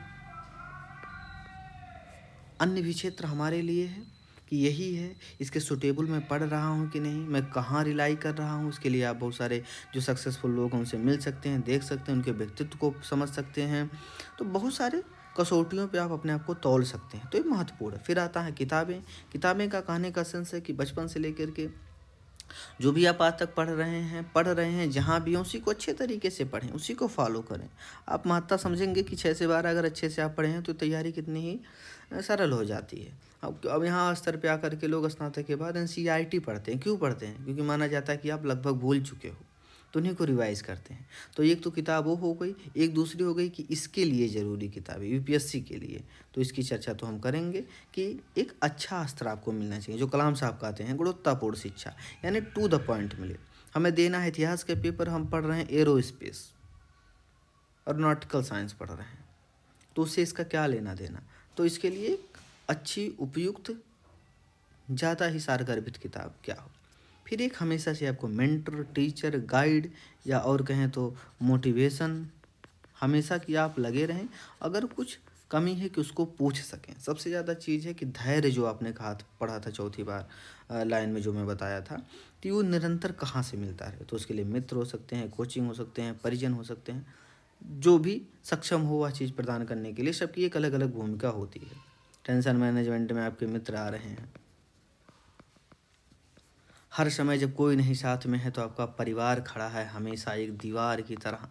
अन्य भी क्षेत्र हमारे लिए है कि यही है, इसके सुटेबल मैं पढ़ रहा हूँ कि नहीं, मैं कहाँ रिलाई कर रहा हूँ। इसके लिए आप बहुत सारे जो सक्सेसफुल लोग हैं उनसे मिल सकते हैं, देख सकते हैं, उनके व्यक्तित्व को समझ सकते हैं। तो बहुत सारे कसौटियों पे आप अपने आप को तौल सकते हैं, तो ये महत्वपूर्ण है। फिर आता है किताबें। किताबें का कहने का सेंस है कि बचपन से लेकर के जो भी आप आज तक पढ़ रहे हैं जहाँ भी उसी को अच्छे तरीके से पढ़ें, उसी को फॉलो करें। आप महत्ता समझेंगे कि 6 से 12 अगर अच्छे से आप पढ़े हैं तो तैयारी कितनी ही सरल हो जाती है। अब यहाँ स्तर पे आकर के लोग स्नातक के बाद NCERT पढ़ते हैं। क्यों पढ़ते हैं? क्योंकि माना जाता है कि आप लगभग भूल चुके हो, तो उन्हीं को रिवाइज करते हैं। तो एक तो किताब वो हो गई, एक दूसरी हो गई कि इसके लिए ज़रूरी किताबें UPSC के लिए, तो इसकी चर्चा तो हम करेंगे कि एक अच्छा स्तर आपको मिलना चाहिए, जो कलाम साहब कहते हैं गुणवत्तापूर्ण शिक्षा, यानी टू द पॉइंट मिले। हमें देना है इतिहास के पेपर, हम पढ़ रहे हैं एरोस्पेस और नॉटिकल साइंस पढ़ रहे हैं, तो उससे इसका क्या लेना देना। तो इसके लिए अच्छी, उपयुक्त, ज़्यादा ही सारगर्भित किताब क्या हो। फिर एक हमेशा से आपको मेंटर, टीचर, गाइड या और कहें तो मोटिवेशन, हमेशा कि आप लगे रहें। अगर कुछ कमी है कि उसको पूछ सकें। सबसे ज़्यादा चीज़ है कि धैर्य, जो आपने कहा पढ़ा था चौथी बार लाइन में जो मैं बताया था, कि वो निरंतर कहाँ से मिलता है। तो उसके लिए मित्र हो सकते हैं, कोचिंग हो सकते हैं, परिजन हो सकते हैं, जो भी सक्षम हो वह चीज़ प्रदान करने के लिए। सबकी एक अलग अलग भूमिका होती है। टेंशन मैनेजमेंट में आपके मित्र आ रहे हैं। हर समय जब कोई नहीं साथ में है तो आपका परिवार खड़ा है हमेशा एक दीवार की तरह,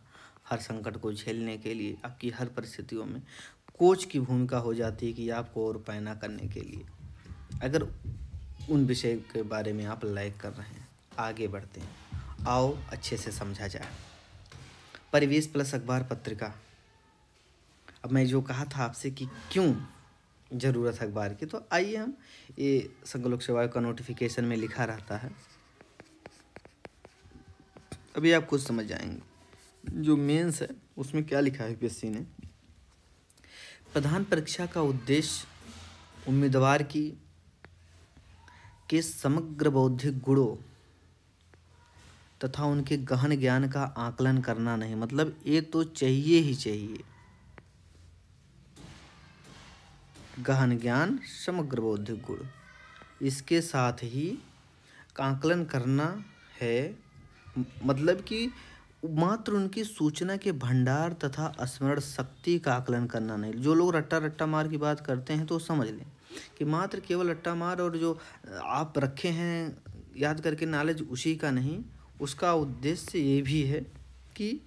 हर संकट को झेलने के लिए। आपकी हर परिस्थितियों में कोच की भूमिका हो जाती है कि आपको और पैना करने के लिए, अगर उन विषय के बारे में आप लैग कर रहे हैं। आगे बढ़ते हैं, आओ अच्छे से समझा जाए। परिवेश प्लस अखबार पत्रिका। अब मैं जो कहा था आपसे कि क्यों ज़रूरत है अखबार की, तो आइए हम, ये संघ लोक सेवा का नोटिफिकेशन में लिखा रहता है, अभी आप खुद समझ जाएंगे। जो मेंस है उसमें क्या लिखा है UPSC ने, प्रधान परीक्षा का उद्देश्य उम्मीदवार के समग्र बौद्धिक गुणों तथा उनके गहन ज्ञान का आकलन करना नहीं। मतलब ये तो चाहिए ही चाहिए, गहन ज्ञान, समग्र बौद्धिक गुण, इसके साथ ही आकलन करना है। मतलब कि मात्र उनकी सूचना के भंडार तथा स्मरण शक्ति का आकलन करना नहीं। जो लोग रट्टा मार की बात करते हैं तो समझ लें कि मात्र केवल रट्टा मार और जो आप रखे हैं याद करके नॉलेज, उसी का नहीं, उसका उद्देश्य ये भी है कि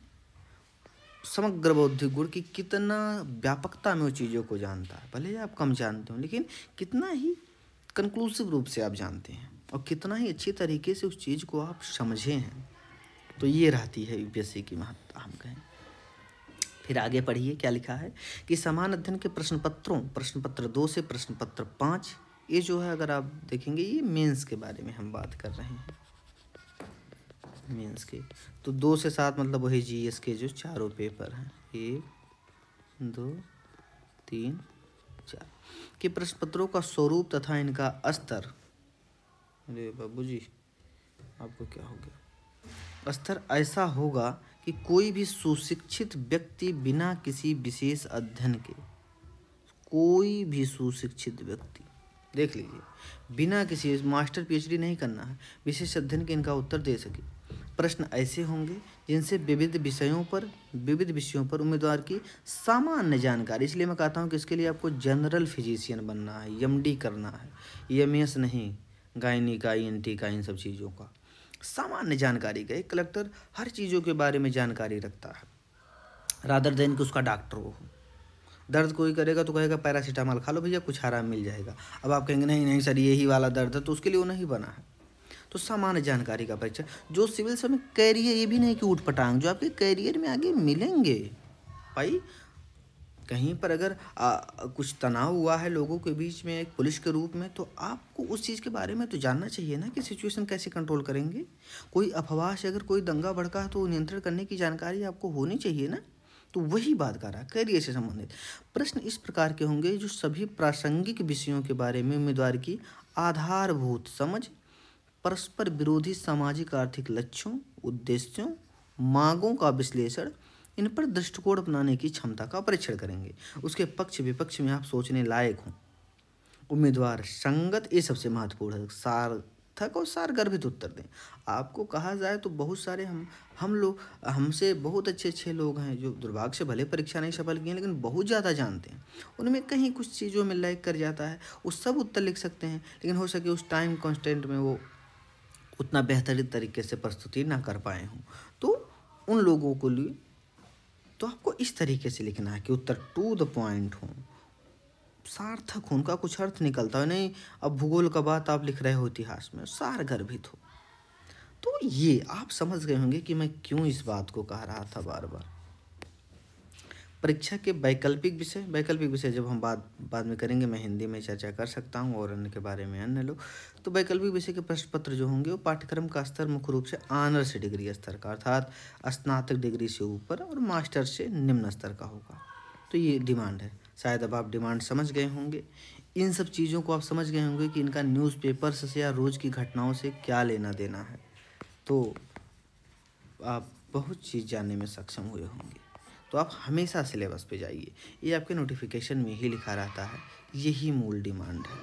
समग्र बौद्धिक गुण की कितना व्यापकता में वो चीज़ों को जानता है। भले ही आप कम जानते हो, लेकिन कितना ही कंक्लूसिव रूप से आप जानते हैं और कितना ही अच्छी तरीके से उस चीज़ को आप समझे हैं। तो ये रहती है UPSC की महत्ता, हम कहें। फिर आगे पढ़िए क्या लिखा है कि समान अध्ययन के प्रश्न पत्र 2 से प्रश्न पत्र 5, ये जो है अगर आप देखेंगे, ये मेंस के बारे में हम बात कर रहे हैं। मेंस के तो 2 से 7 मतलब वही GS के जो चारों पेपर हैं, 1, 2, 3, 4 के प्रश्न पत्रों का स्वरूप तथा इनका स्तर। अरे बाबूजी, आपको क्या हो गया? स्तर ऐसा होगा कि कोई भी सुशिक्षित व्यक्ति बिना किसी विशेष अध्ययन के, कोई भी सुशिक्षित व्यक्ति, देख लीजिए, बिना किसी मास्टर PhD नहीं करना है, विशेष अध्ययन के इनका उत्तर दे सके। प्रश्न ऐसे होंगे जिनसे विविध विषयों पर उम्मीदवार की सामान्य जानकारी, इसलिए मैं कहता हूँ कि इसके लिए आपको जनरल फिजिशियन बनना है, MD करना है, EMS नहीं, गायनी का, ENT का, इन सब चीज़ों का सामान्य जानकारी का। एक कलेक्टर हर चीज़ों के बारे में जानकारी रखता है, रादर देन कि उसका डॉक्टर हो। दर्द कोई करेगा तो कहेगा पैरासीटामॉल खा लो भैया, कुछ आराम मिल जाएगा। अब आप कहेंगे नहीं सर यही वाला दर्द है, तो उसके लिए वो नहीं बना है। तो सामान्य जानकारी का परीक्षा, जो सिविल में कैरियर, ये भी नहीं कि ऊट पटांग, जो आपके कैरियर में आगे मिलेंगे भाई। कहीं पर अगर कुछ तनाव हुआ है लोगों के बीच में एक पुलिस के रूप में, तो आपको उस चीज़ के बारे में तो जानना चाहिए ना कि सिचुएशन कैसे कंट्रोल करेंगे। कोई अफवाह से अगर कोई दंगा भड़का है तो नियंत्रण करने की जानकारी आपको होनी चाहिए ना। तो वही बात कर रहा है, करियर से संबंधित प्रश्न इस प्रकार के होंगे जो सभी प्रासंगिक विषयों के बारे में उम्मीदवार की आधारभूत समझ, परस्पर विरोधी सामाजिक आर्थिक लक्ष्यों, उद्देश्यों, मांगों का विश्लेषण, इन पर दृष्टिकोण अपनाने की क्षमता का परीक्षण करेंगे। उसके पक्ष विपक्ष में आप सोचने लायक हों, उम्मीदवार संगत, ये सबसे महत्वपूर्ण है, सार्थक और सारगर्भित उत्तर दें। आपको कहा जाए तो बहुत सारे हम लोग, हमसे बहुत अच्छे अच्छे लोग हैं जो दुर्भाग्य से भले परीक्षा नहीं सफल किए लेकिन बहुत ज़्यादा जानते हैं, उनमें कहीं कुछ चीज़ों में लैग कर जाता है, वो सब उत्तर लिख सकते हैं लेकिन हो सके उस टाइम कॉन्स्टेंट में वो उतना बेहतरीन तरीके से प्रस्तुति ना कर पाए हों। तो उन लोगों को लिए तो आपको इस तरीके से लिखना है कि उत्तर टू द पॉइंट हो, सार्थक हो, उनका कुछ अर्थ निकलता है, नहीं अब भूगोल का बात आप लिख रहे हो इतिहास में, सारगर्भित हो। तो ये आप समझ गए होंगे कि मैं क्यों इस बात को कह रहा था बार बार। परीक्षा के वैकल्पिक विषय जब हम बाद में करेंगे, मैं हिंदी में चर्चा कर सकता हूँ और अन्य के बारे में अन्य लोग। तो वैकल्पिक विषय के प्रश्न पत्र जो होंगे वो पाठ्यक्रम का स्तर मुख्य रूप से ऑनर्स डिग्री स्तर का, अर्थात स्नातक डिग्री से ऊपर और मास्टर से निम्न स्तर का होगा। तो ये डिमांड है, शायद अब आप डिमांड समझ गए होंगे। इन सब चीज़ों को आप समझ गए होंगे कि इनका न्यूज़पेपर्स से या रोज़ की घटनाओं से क्या लेना देना है। तो आप बहुत चीज़ जानने में सक्षम हुए होंगे। तो आप हमेशा सिलेबस पे जाइए, ये आपके नोटिफिकेशन में ही लिखा रहता है, यही मूल डिमांड है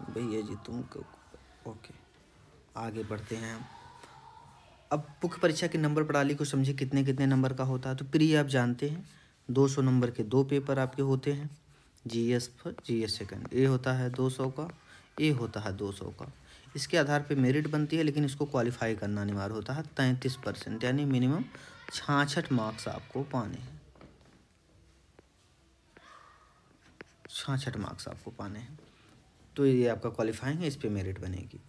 भैया जी। ओके, आगे बढ़ते हैं हम। अब मुख्य परीक्षा की नंबर प्रणाली को समझे, कितने कितने नंबर का होता है। तो प्री आप जानते हैं 200 नंबर के 2 पेपर आपके होते हैं, जीएस फर्स्ट जीएस सेकंड, ए होता है 200 का, ए होता है 200 का। इसके आधार पे मेरिट बनती है, लेकिन इसको क्वालिफाई करना अनिवार्य होता है 33%, यानी मिनिमम 66 मार्क्स आपको पाने हैं, 66 मार्क्स आपको पाने हैं। तो ये आपका क्वालिफाइंग है, इस पे मेरिट बनेगी।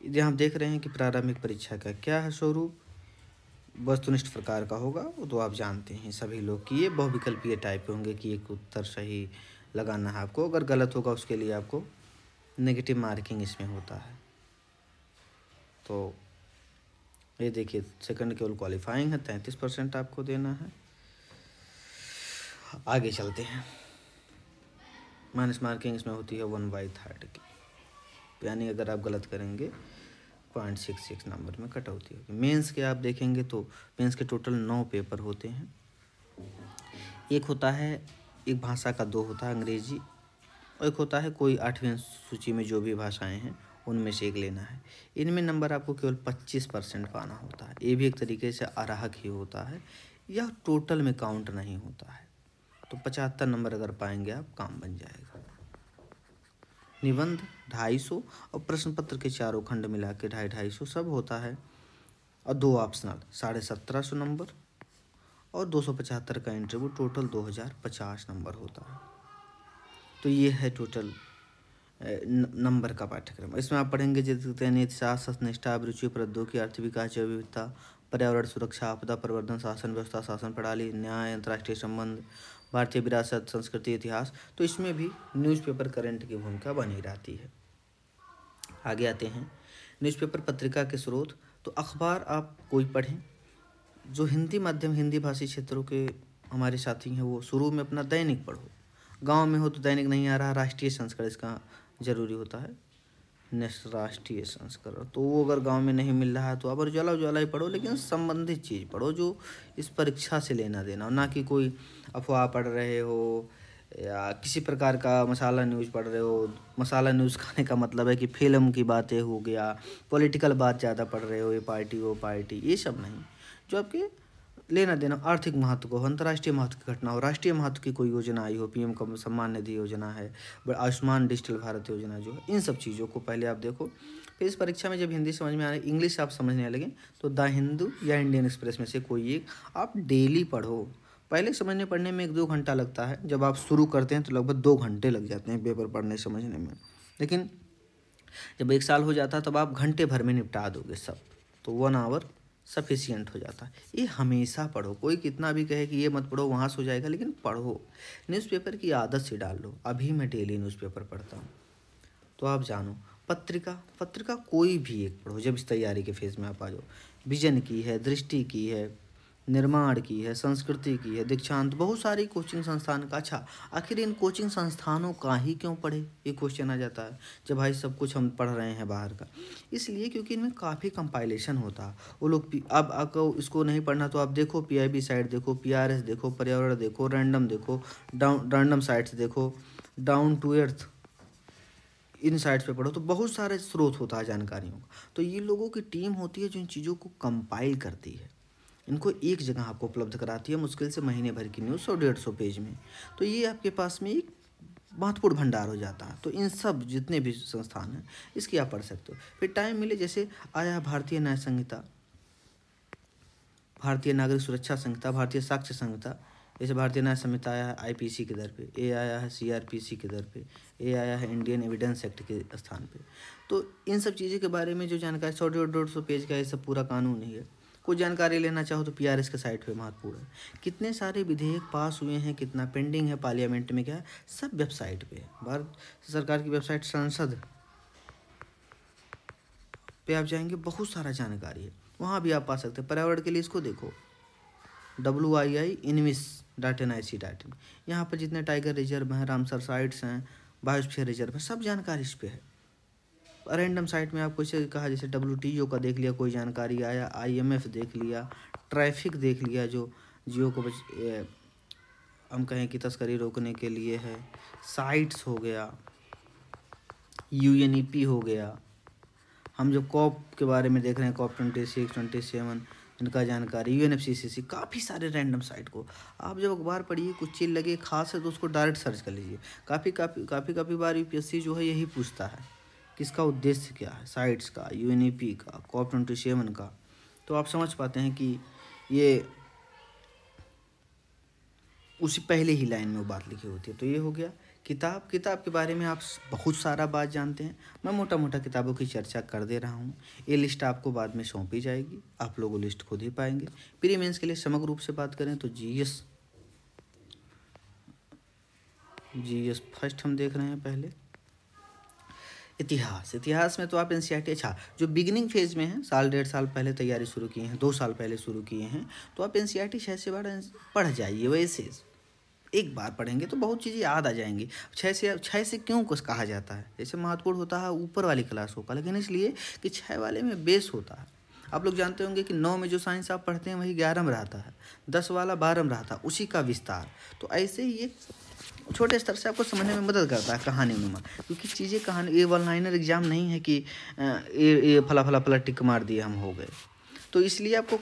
यहाँ आप देख रहे हैं कि प्रारंभिक परीक्षा का क्या है स्वरूप, वस्तुनिष्ठ प्रकार का होगा, वो तो आप जानते हैं सभी लोग कि ये बहुविकल्पीय टाइप के होंगे कि एक उत्तर सही लगाना है आपको, अगर गलत होगा उसके लिए आपको नेगेटिव मार्किंग इसमें होता है। तो ये देखिए सेकंड केवल क्वालिफाइंग है, 33% आपको देना है। आगे चलते हैं। माइनस मार्किंग इसमें होती है 1/3 की, यानी अगर आप गलत करेंगे 0.66 नंबर में कटौती होगी। मेंस के आप देखेंगे तो मेंस के टोटल 9 पेपर होते हैं। एक होता है, एक भाषा का 2 होता है अंग्रेजी, और एक होता है कोई 8वीं सूची में जो भी भाषाएं हैं उनमें से एक लेना है। इनमें नंबर आपको केवल 25% पाना होता है। ये भी एक तरीके से अराहक ही होता है, या टोटल में काउंट नहीं होता है। तो 75 नंबर अगर पाएंगे आप, काम बन जाएगा। निबंध 250 और प्रश्न पत्र के चारों खंड मिला के 250 सब होता है, और 2 ऑप्शनल 1750 नंबर और 275 का इंटरव्यू, टोटल 2050 नंबर होता है। तो ये है टोटल नंबर का पाठ्यक्रम। इसमें आप पढ़ेंगे जैसे नीतिशास्त्र, सत्यनिष्ठा, अभिरुचि, प्रौद्योगिकी, अर्थ विकास, जैव विविधता, पर्यावरण सुरक्षा, आपदा प्रबंधन, शासन व्यवस्था, शासन प्रणाली, न्याय, अंतर्राष्ट्रीय संबंध, भारतीय विरासत, संस्कृति, इतिहास। तो इसमें भी न्यूज़पेपर करंट की भूमिका बनी रहती है। आगे आते हैं न्यूज़पेपर पत्रिका के स्रोत। तो अखबार आप कोई पढ़ें, जो हिंदी माध्यम हिंदी भाषी क्षेत्रों के हमारे साथी हैं वो शुरू में अपना दैनिक पढ़ो। गांव में हो तो दैनिक नहीं आ रहा, राष्ट्रीय संस्करण इसका ज़रूरी होता है, राष्ट्रीय संस्करण। तो वो अगर गांव में नहीं मिल रहा है तो आप उजाला ही पढ़ो, लेकिन संबंधित चीज़ पढ़ो जो इस परीक्षा से लेना देना हो, ना कि कोई अफवाह पढ़ रहे हो या किसी प्रकार का मसाला न्यूज़ पढ़ रहे हो। मसाला न्यूज़ खाने का मतलब है कि फिल्म की बातें हो गया, पॉलिटिकल बात ज़्यादा पढ़ रहे हो, ये पार्टी वो पार्टी, ये सब नहीं। जो आपके लेना देना आर्थिक महत्व को, अंतर्राष्ट्रीय महत्व की घटना हो, राष्ट्रीय महत्व की कोई योजना आई हो, पीएम का सम्मान निधि योजना है, आयुष्मान डिजिटल भारत योजना जो है, इन सब चीज़ों को पहले आप देखो। फिर इस परीक्षा में जब हिंदी समझ में आ रही, इंग्लिश आप समझने लगे तो द हिंदू या इंडियन एक्सप्रेस में से कोई एक आप डेली पढ़ो। पहले समझने पढ़ने में 1-2 घंटा लगता है, जब आप शुरू करते हैं तो लगभग 2 घंटे लग जाते हैं पेपर पढ़ने समझने में, लेकिन जब 1 साल हो जाता है तब आप घंटे भर में निपटा दोगे सब। तो 1 आवर सफिशियंट हो जाता है। ये हमेशा पढ़ो, कोई कितना भी कहे कि ये मत पढ़ो वहाँ से हो जाएगा, लेकिन पढ़ो। न्यूज़पेपर की आदत से डाल लो। अभी मैं डेली न्यूज़पेपर पढ़ता हूँ, तो आप जानो। पत्रिका कोई भी एक पढ़ो जब इस तैयारी के फेज़ में आप आ जाओ। विजन की है, दृष्टि की है, निर्माण की है, संस्कृति की है, दीक्षांत, बहुत सारी कोचिंग संस्थान का। अच्छा, आखिर इन कोचिंग संस्थानों का ही क्यों पढ़े, ये क्वेश्चन आ जाता है जब भाई सब कुछ हम पढ़ रहे हैं बाहर का। इसलिए क्योंकि इनमें काफ़ी कंपाइलेशन होता है। वो लोग अब आपको इसको नहीं पढ़ना तो आप देखो पीआईबी साइट देखो, पीआरएस देखो, पर्यावरण देखो, रैंडम देखो, रैंडम साइट्स देखो, डाउन टू अर्थ, इन साइट्स पे पढ़ो, तो बहुत सारे स्रोत होता है जानकारियों का। तो ये लोगों की टीम होती है जो इन चीज़ों को कंपाइल करती है, इनको एक जगह आपको उपलब्ध कराती है, मुश्किल से महीने भर की न्यूज़ 100-150 पेज में। तो ये आपके पास में एक महत्वपूर्ण भंडार हो जाता है। तो इन सब जितने भी संस्थान हैं इसकी आप पढ़ सकते हो। फिर टाइम मिले, जैसे आया भारतीय न्याय संहिता, भारतीय नागरिक सुरक्षा संहिता, भारतीय साक्ष्य संहिता, जैसे भारतीय न्याय संहिता आया है आईपीसी के दर पे, ए आया है सीआरपीसी के दर पे, ए आया है इंडियन एविडेंस एक्ट के स्थान पे। तो इन सब चीज़ों के बारे में जो जानकारी 100-150 पेज का ये सब पूरा कानून ही है। कुछ जानकारी लेना चाहो तो पीआरएस के साइट पे महत्वपूर्ण है। कितने सारे विधेयक पास हुए हैं, कितना पेंडिंग है पार्लियामेंट में, क्या है, सब वेबसाइट पे है। भारत सरकार की वेबसाइट संसद पे आप जाएंगे, बहुत सारा जानकारी है, वहाँ भी आप पा सकते हैं। पर्यावरण के लिए इसको देखो, WII-INVIS.NIC.in, यहाँ पर जितने टाइगर रिजर्व हैं, रामसर साइट्स हैं, बायोस्फीयर रिजर्व है, सब जानकारी इस पे है। रैंडम साइट में आपको इसे कहा, जैसे WTO का देख लिया, कोई जानकारी आया, IMF देख लिया, ट्रैफिक देख लिया जो जियो को हम कहें कि तस्करी रोकने के लिए है, साइट्स हो गया, UNEP हो गया। हम जो कॉप के बारे में देख रहे हैं, COP 26, 27, इनका जानकारी, UNFCCC, काफ़ी सारे रैंडम साइट को आप जब अखबार पढ़िए, कुछ चीज़ लगे खास है तो उसको डायरेक्ट सर्च कर लीजिए। काफ़ी बार UPSC जो है यही पूछता है कि इसका उद्देश्य क्या है, साइट्स का, UNEP का, COP 27 का। तो आप समझ पाते हैं कि ये उसी पहले ही लाइन में वो बात लिखी होती है। तो ये हो गया किताब के बारे में आप बहुत सारा बात जानते हैं। मैं मोटा मोटा किताबों की चर्चा कर दे रहा हूँ। ये लिस्ट आपको बाद में सौंपी जाएगी, आप लोग वो लिस्ट खुद ही पाएंगे। प्री मेंस के लिए समग्र रूप से बात करें तो जीएस फर्स्ट हम देख रहे हैं। पहले इतिहास में तो आप NCERT, अच्छा जो बिगिनिंग फेज में है, 1.5 साल पहले तैयारी शुरू किए हैं, 2 साल पहले शुरू किए हैं, तो आप NCERT 6 से बार पढ़ जाइए। वैसे एक बार पढ़ेंगे तो बहुत चीज़ें याद आ जाएंगी। 6 से क्यों कुछ कहा जाता है, जैसे महत्वपूर्ण होता है ऊपर वाली क्लासों का, लेकिन इसलिए कि 6 वाले में बेस होता है। आप लोग जानते होंगे कि 9 में जो साइंस आप पढ़ते हैं वही 11 में रहता है, 10 वाला 12 में रहता है, उसी का विस्तार। तो ऐसे ही एक छोटे स्तर से आपको समझने में मदद करता है कहानी में, क्योंकि चीज़ें कहानी ये वन लाइनर एग्जाम नहीं है कि ये फला फला फला टिक मार दिए हम हो गए। तो इसलिए आपको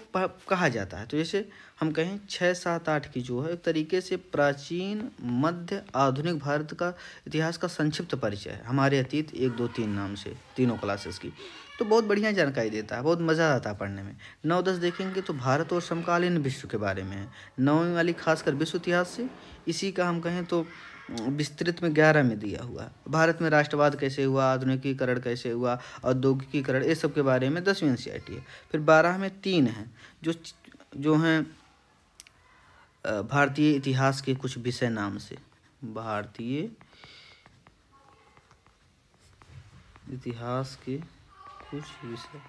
कहा जाता है। तो जैसे हम कहें 6, 7, 8 की जो है एक तरीके से प्राचीन, मध्य, आधुनिक भारत का इतिहास का संक्षिप्त परिचय है, हमारे अतीत 1, 2, 3 नाम से, तीनों क्लासेस की। तो बहुत बढ़िया जानकारी देता है, बहुत मज़ा आता है पढ़ने में। 9, 10 देखेंगे तो भारत और समकालीन विश्व के बारे में है। 9वीं वाली खासकर विश्व इतिहास से, इसी का हम कहें तो विस्तृत में 11 में दिया हुआ है। भारत में राष्ट्रवाद कैसे हुआ, आधुनिकीकरण कैसे हुआ, औद्योगिकीकरण, ये सब के बारे में 10वीं NCERT है। फिर 12 में 3 हैं जो हैं भारतीय इतिहास के कुछ विषय नाम से, भारतीय इतिहास के कुछ विषय,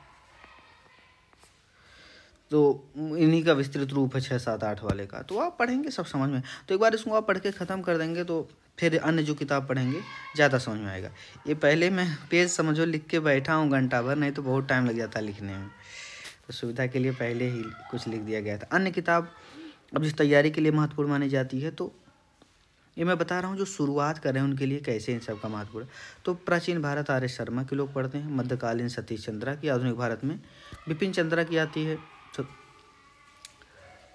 तो इन्हीं का विस्तृत रूप है 6, 7, 8 वाले का। तो आप पढ़ेंगे सब समझ में। तो एक बार इसको आप पढ़ के ख़त्म कर देंगे तो फिर अन्य जो किताब पढ़ेंगे ज़्यादा समझ में आएगा। ये पहले मैं पेज समझो लिख के बैठा हूँ घंटा भर, नहीं तो बहुत टाइम लग जाता है लिखने में, तो सुविधा के लिए पहले ही कुछ लिख दिया गया था। अन्य किताब अब जिस तैयारी के लिए महत्वपूर्ण मानी जाती है, तो ये मैं बता रहा हूँ जो शुरुआत कर रहे हैं उनके लिए कैसे इन सब का महत्वपूर्ण। तो प्राचीन भारत RS शर्मा के लोग पढ़ते हैं, मध्यकालीन सतीश चंद्रा की, आधुनिक भारत में बिपिन चंद्रा की आती है। तो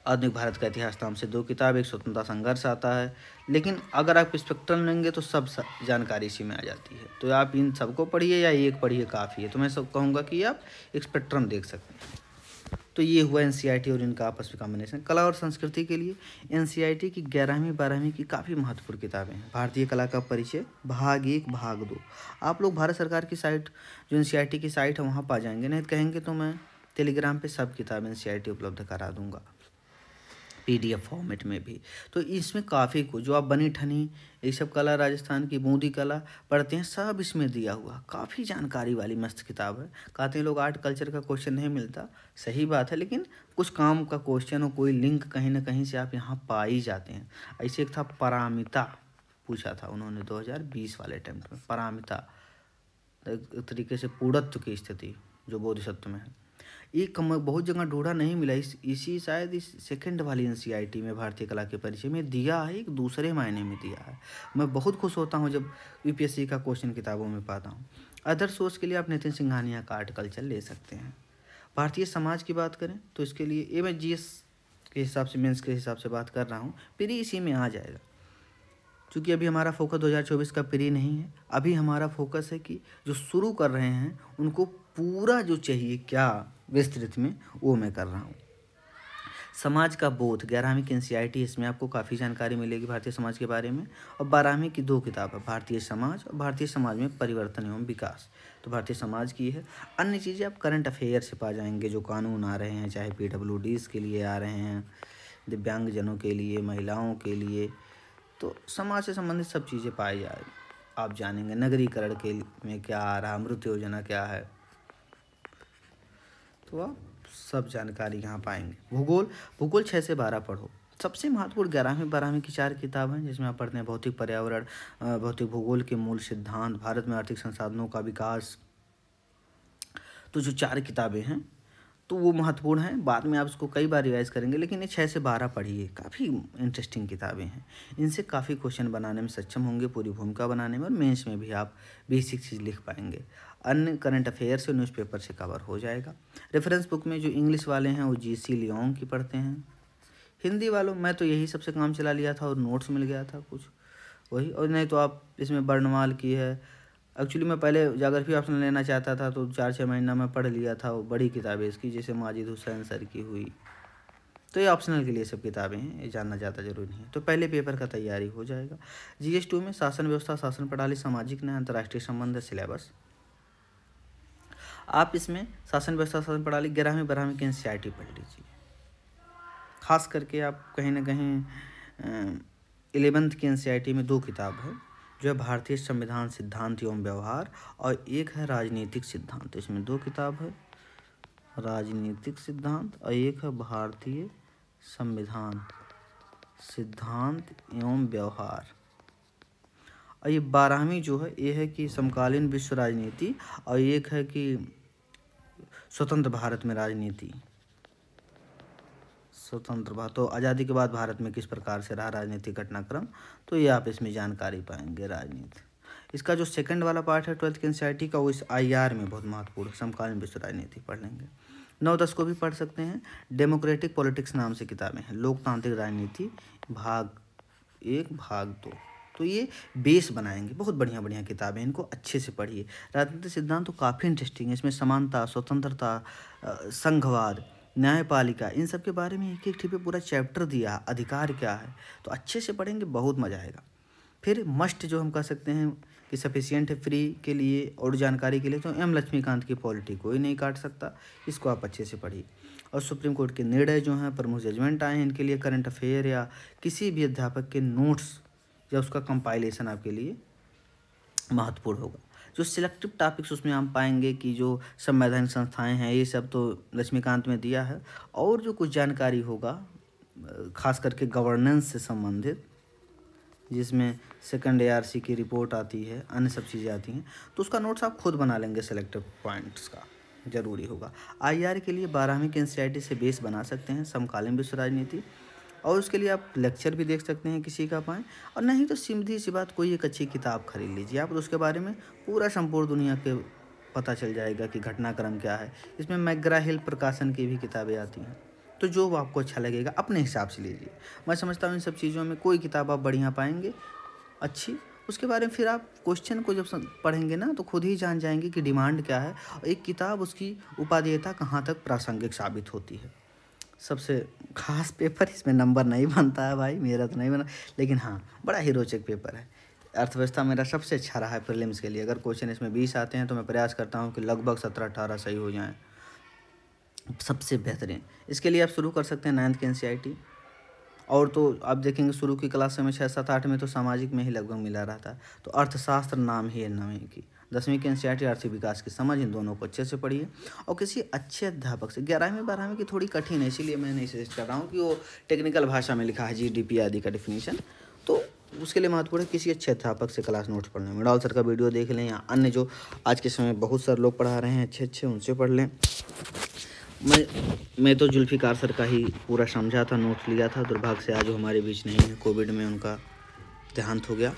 आधुनिक भारत का इतिहास नाम से 2 किताब, एक स्वतंत्रता संघर्ष आता है। लेकिन अगर आप स्पेक्ट्रम लेंगे तो सब जानकारी इसी में आ जाती है। तो आप इन सबको पढ़िए या एक पढ़िए काफ़ी है। तो मैं सब कहूँगा कि आप एक स्पेक्ट्रम देख सकते हैं। तो ये हुआ NCERT और इनका आपस में कॉम्बिनेशन। कला और संस्कृति के लिए NCERT की 11वीं 12वीं की काफ़ी महत्वपूर्ण किताबें हैं। भारतीय कला का परिचय, भाग 1, भाग 2 आप लोग भारत सरकार की साइट, जो NCERT की साइट है, वहाँ पा जाएंगे। नहीं तो कहेंगे तो मैं टेलीग्राम पे सब किताब NCERT उपलब्ध करा दूँगा। PDF फॉर्मेट में भी। तो इसमें काफ़ी कुछ जो आप बनी ठनी ये सब कला, राजस्थान की बूंदी कला पढ़ते हैं, सब इसमें दिया हुआ। काफ़ी जानकारी वाली मस्त किताब है। कहते हैं लोग आर्ट कल्चर का क्वेश्चन नहीं मिलता, सही बात है, लेकिन कुछ काम का क्वेश्चन हो, कोई लिंक कहीं ना कहीं से आप यहाँ पा ही जाते हैं। ऐसे एक था पारमिता, पूछा था उन्होंने 2020 वाले अटेम्प्ट में। पारमिता एक तरीके से पूर्णत्व की स्थिति जो बोधिसत्व में है। एक बहुत जगह ढूंढा, नहीं मिला। इसी शायद इस सेकंड वाली NCERT में भारतीय कला के परिचय में दिया है, एक दूसरे मायने में दिया है। मैं बहुत खुश होता हूँ जब UPSC का क्वेश्चन किताबों में पाता हूँ। अदर सोर्स के लिए आप नितिन सिंघानिया का आर्ट कल्चर ले सकते हैं। भारतीय समाज की बात करें तो इसके लिए ये मैं GS के हिसाब से, मेंस के हिसाब से बात कर रहा हूँ, प्री इसी में आ जाएगा। क्योंकि अभी हमारा फोकस 2024 का प्री नहीं है, अभी हमारा फोकस है कि जो शुरू कर रहे हैं उनको पूरा जो चाहिए क्या विस्तृत में, वो मैं कर रहा हूँ। समाज का बोध 11वीं की NCERT, इसमें आपको काफ़ी जानकारी मिलेगी भारतीय समाज के बारे में। और 12वीं की 2 किताब है, भारतीय समाज और भारतीय समाज में परिवर्तन एवं विकास, तो भारतीय समाज की है। अन्य चीज़ें आप करंट अफेयर से पा जाएंगे, जो कानून आ रहे हैं, चाहे PWDs के लिए आ रहे हैं, दिव्यांगजनों के लिए, महिलाओं के लिए, तो समाज से संबंधित सब चीज़ें पाई जाएगी, आप जानेंगे। नगरीकरण के में क्या आ रहा, अमृत योजना क्या है, तो आप सब जानकारी यहाँ पाएंगे। भूगोल 6 से 12 पढ़ो। सबसे महत्वपूर्ण 11वीं 12वीं की 4 किताब हैं, जिसमें आप पढ़ते हैं भौतिक पर्यावरण, भौतिक भूगोल के मूल सिद्धांत, भारत में आर्थिक संसाधनों का विकास। तो जो 4 किताबें हैं तो वो महत्वपूर्ण है। बाद में आप इसको कई बार रिवाइज करेंगे, लेकिन ये 6 से 12 पढ़िए, काफ़ी इंटरेस्टिंग किताबें हैं। इनसे काफ़ी क्वेश्चन बनाने में सक्षम होंगे, पूरी भूमिका बनाने में, और मेंस में भी आप बेसिक चीज़ लिख पाएंगे। अन्य करंट अफेयर से, न्यूज़पेपर से कवर हो जाएगा। रेफरेंस बुक में जो इंग्लिश वाले हैं वो GC लियोंग की पढ़ते हैं। हिंदी वालों मैं तो यही सबसे काम चला लिया था और नोट्स मिल गया था कुछ वही, और नहीं तो आप इसमें बर्नवाल की है। एक्चुअली मैं पहले ज्योग्राफी ऑप्शन लेना चाहता था, तो 4-6 महीना में पढ़ लिया था। वो बड़ी किताबें इसकी, जैसे माजिद हुसैन सर की हुई, तो ये ऑप्शनल के लिए सब किताबें हैं, ये जानना ज़्यादा जरूरी नहीं है। तो पहले पेपर का तैयारी हो जाएगा। GS2 में शासन व्यवस्था, शासन प्रणाली, सामाजिक न्याय, अंतर्राष्ट्रीय संबंध, सिलेबस। आप इसमें शासन व्यवस्था, शासन प्रणाली 11वीं 12वीं की NCERT पढ़ लीजिए। खास करके आप कहीं ना कहीं 11th की NCERT में 2 किताब है, जो है भारतीय संविधान सिद्धांत एवं व्यवहार, और एक है राजनीतिक सिद्धांत। इसमें 2 किताब है, राजनीतिक सिद्धांत और एक है भारतीय संविधान सिद्धांत एवं व्यवहार। और ये 12वीं जो है ये है कि समकालीन विश्व राजनीति, और एक है कि स्वतंत्र भारत में राजनीति। स्वतंत्र भारत तो आज़ादी के बाद भारत में किस प्रकार से रहा राजनीतिक घटनाक्रम, तो ये आप इसमें जानकारी पाएंगे। राजनीति इसका जो सेकंड वाला पार्ट है 12th की NCERT का, वो इस IR में बहुत महत्वपूर्ण, समकालीन विश्व राजनीति पढ़ लेंगे। 9-10 को भी पढ़ सकते हैं। डेमोक्रेटिक पॉलिटिक्स नाम से किताबें हैं, लोकतांत्रिक राजनीति भाग 1 भाग 2, तो ये बेस बनाएंगे। बहुत बढ़िया बढ़िया किताबें, इनको अच्छे से पढ़िए। राजनीतिक सिद्धांत तो काफ़ी इंटरेस्टिंग है, इसमें समानता, स्वतंत्रता, संघवाद, न्यायपालिका, इन सब के बारे में एक ठीक पे पूरा चैप्टर दिया, अधिकार क्या है, तो अच्छे से पढ़ेंगे, बहुत मज़ा आएगा। फिर मस्ट जो हम कह सकते हैं कि सफिशिएंट है फ्री के लिए और जानकारी के लिए, तो M लक्ष्मीकांत की पॉलिटी कोई नहीं काट सकता, इसको आप अच्छे से पढ़िए। और सुप्रीम कोर्ट के निर्णय जो हैं, प्रमुख जजमेंट आए हैं, इनके लिए करंट अफेयर या किसी भी अध्यापक के नोट्स या उसका कंपाइलेशन आपके लिए महत्वपूर्ण होगा। जो सिलेक्टिव टॉपिक्स उसमें हम पाएंगे कि जो संवैधानिक संस्थाएं हैं, ये सब तो लक्ष्मीकांत में दिया है, और जो कुछ जानकारी होगा खास करके गवर्नेंस से संबंधित, जिसमें सेकंड ARC की रिपोर्ट आती है, अन्य सब चीज़ें आती हैं, तो उसका नोट्स आप खुद बना लेंगे। सेलेक्टिव पॉइंट्स का जरूरी होगा। IR के लिए 12वीं की NCERT से बेस बना सकते हैं, समकालीन विश्व राजनीति, और उसके लिए आप लेक्चर भी देख सकते हैं किसी का पाएँ, और नहीं तो सीधी सी बात, कोई एक अच्छी किताब खरीद लीजिए आप, तो उसके बारे में पूरा संपूर्ण दुनिया के पता चल जाएगा कि घटनाक्रम क्या है। इसमें मैकग्रा हिल प्रकाशन की भी किताबें आती हैं, तो जो आपको अच्छा लगेगा अपने हिसाब से लीजिए। मैं समझता हूँ इन सब चीज़ों में कोई किताब आप बढ़िया पाएंगे अच्छी, उसके बारे में फिर आप क्वेश्चन को जब पढ़ेंगे ना, तो खुद ही जान जाएंगे कि डिमांड क्या है, और एक किताब उसकी उपादेयता कहाँ तक प्रासंगिक साबित होती है। सबसे खास पेपर, इसमें नंबर नहीं बनता है भाई, मेरा तो नहीं बना, लेकिन हाँ बड़ा ही रोचक पेपर है। अर्थव्यवस्था मेरा सबसे अच्छा रहा है प्रीलिम्स के लिए। अगर क्वेश्चन इसमें 20 आते हैं तो मैं प्रयास करता हूँ कि लगभग 17-18 सही हो जाएं, सबसे बेहतरीन। इसके लिए आप शुरू कर सकते हैं 9th की NCERT, और तो आप देखेंगे शुरू की क्लास में 6, 7, 8 में तो सामाजिक में ही लगभग मिला रहता। तो अर्थशास्त्र नाम ही है नवी की 10वीं की एनसीईआरटी आर्थिक विकास की समझ, इन दोनों को अच्छे से पढ़िए और किसी अच्छे अध्यापक से। 11वीं 12वीं की थोड़ी कठिन है, इसीलिए मैं नहीं सजेस्ट कर रहा हूँ कि वो टेक्निकल भाषा में लिखा है जीडीपी आदि का डिफिनीशन, तो उसके लिए महत्वपूर्ण है किसी अच्छे अध्यापक से क्लास नोट्स पढ़ लें। मृणाल सर का वीडियो देख लें या अन्य जो आज के समय बहुत सारे लोग पढ़ा रहे हैं अच्छे अच्छे, उनसे पढ़ लें। मैं तो जुल्फ़िकार सर का ही पूरा समझा था, नोट्स लिया था। दुर्भाग्य से आज वो हमारे बीच नहीं है, कोविड में उनका देहांत हो गया।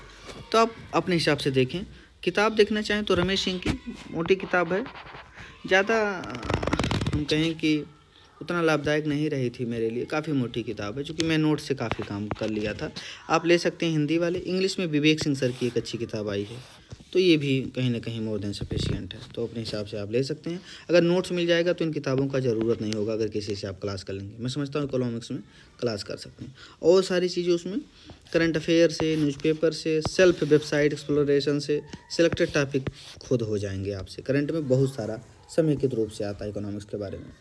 तो आप अपने हिसाब से देखें। किताब देखना चाहें तो रमेश सिंह की मोटी किताब है, ज़्यादा हम कहें कि उतना लाभदायक नहीं रही थी मेरे लिए, काफ़ी मोटी किताब है, क्योंकि मैं नोट से काफ़ी काम कर लिया था। आप ले सकते हैं हिंदी वाले। इंग्लिश में विवेक सिंह सर की एक अच्छी किताब आई है, तो ये भी कहीं ना कहीं मोर देन सफिशिएंट है, तो अपने हिसाब से आप ले सकते हैं। अगर नोट्स मिल जाएगा तो इन किताबों का ज़रूरत नहीं होगा, अगर किसी से आप क्लास कर लेंगे। मैं समझता हूँ इकोनॉमिक्स में क्लास कर सकते हैं और सारी चीज़ें उसमें करंट अफेयर से, न्यूज़पेपर से, सेल्फ वेबसाइट एक्सप्लोरेशन से सिलेक्टेड टॉपिक खुद हो जाएंगे आपसे। करंट में बहुत सारा समेकित रूप से आता है इकोनॉमिक्स के बारे में।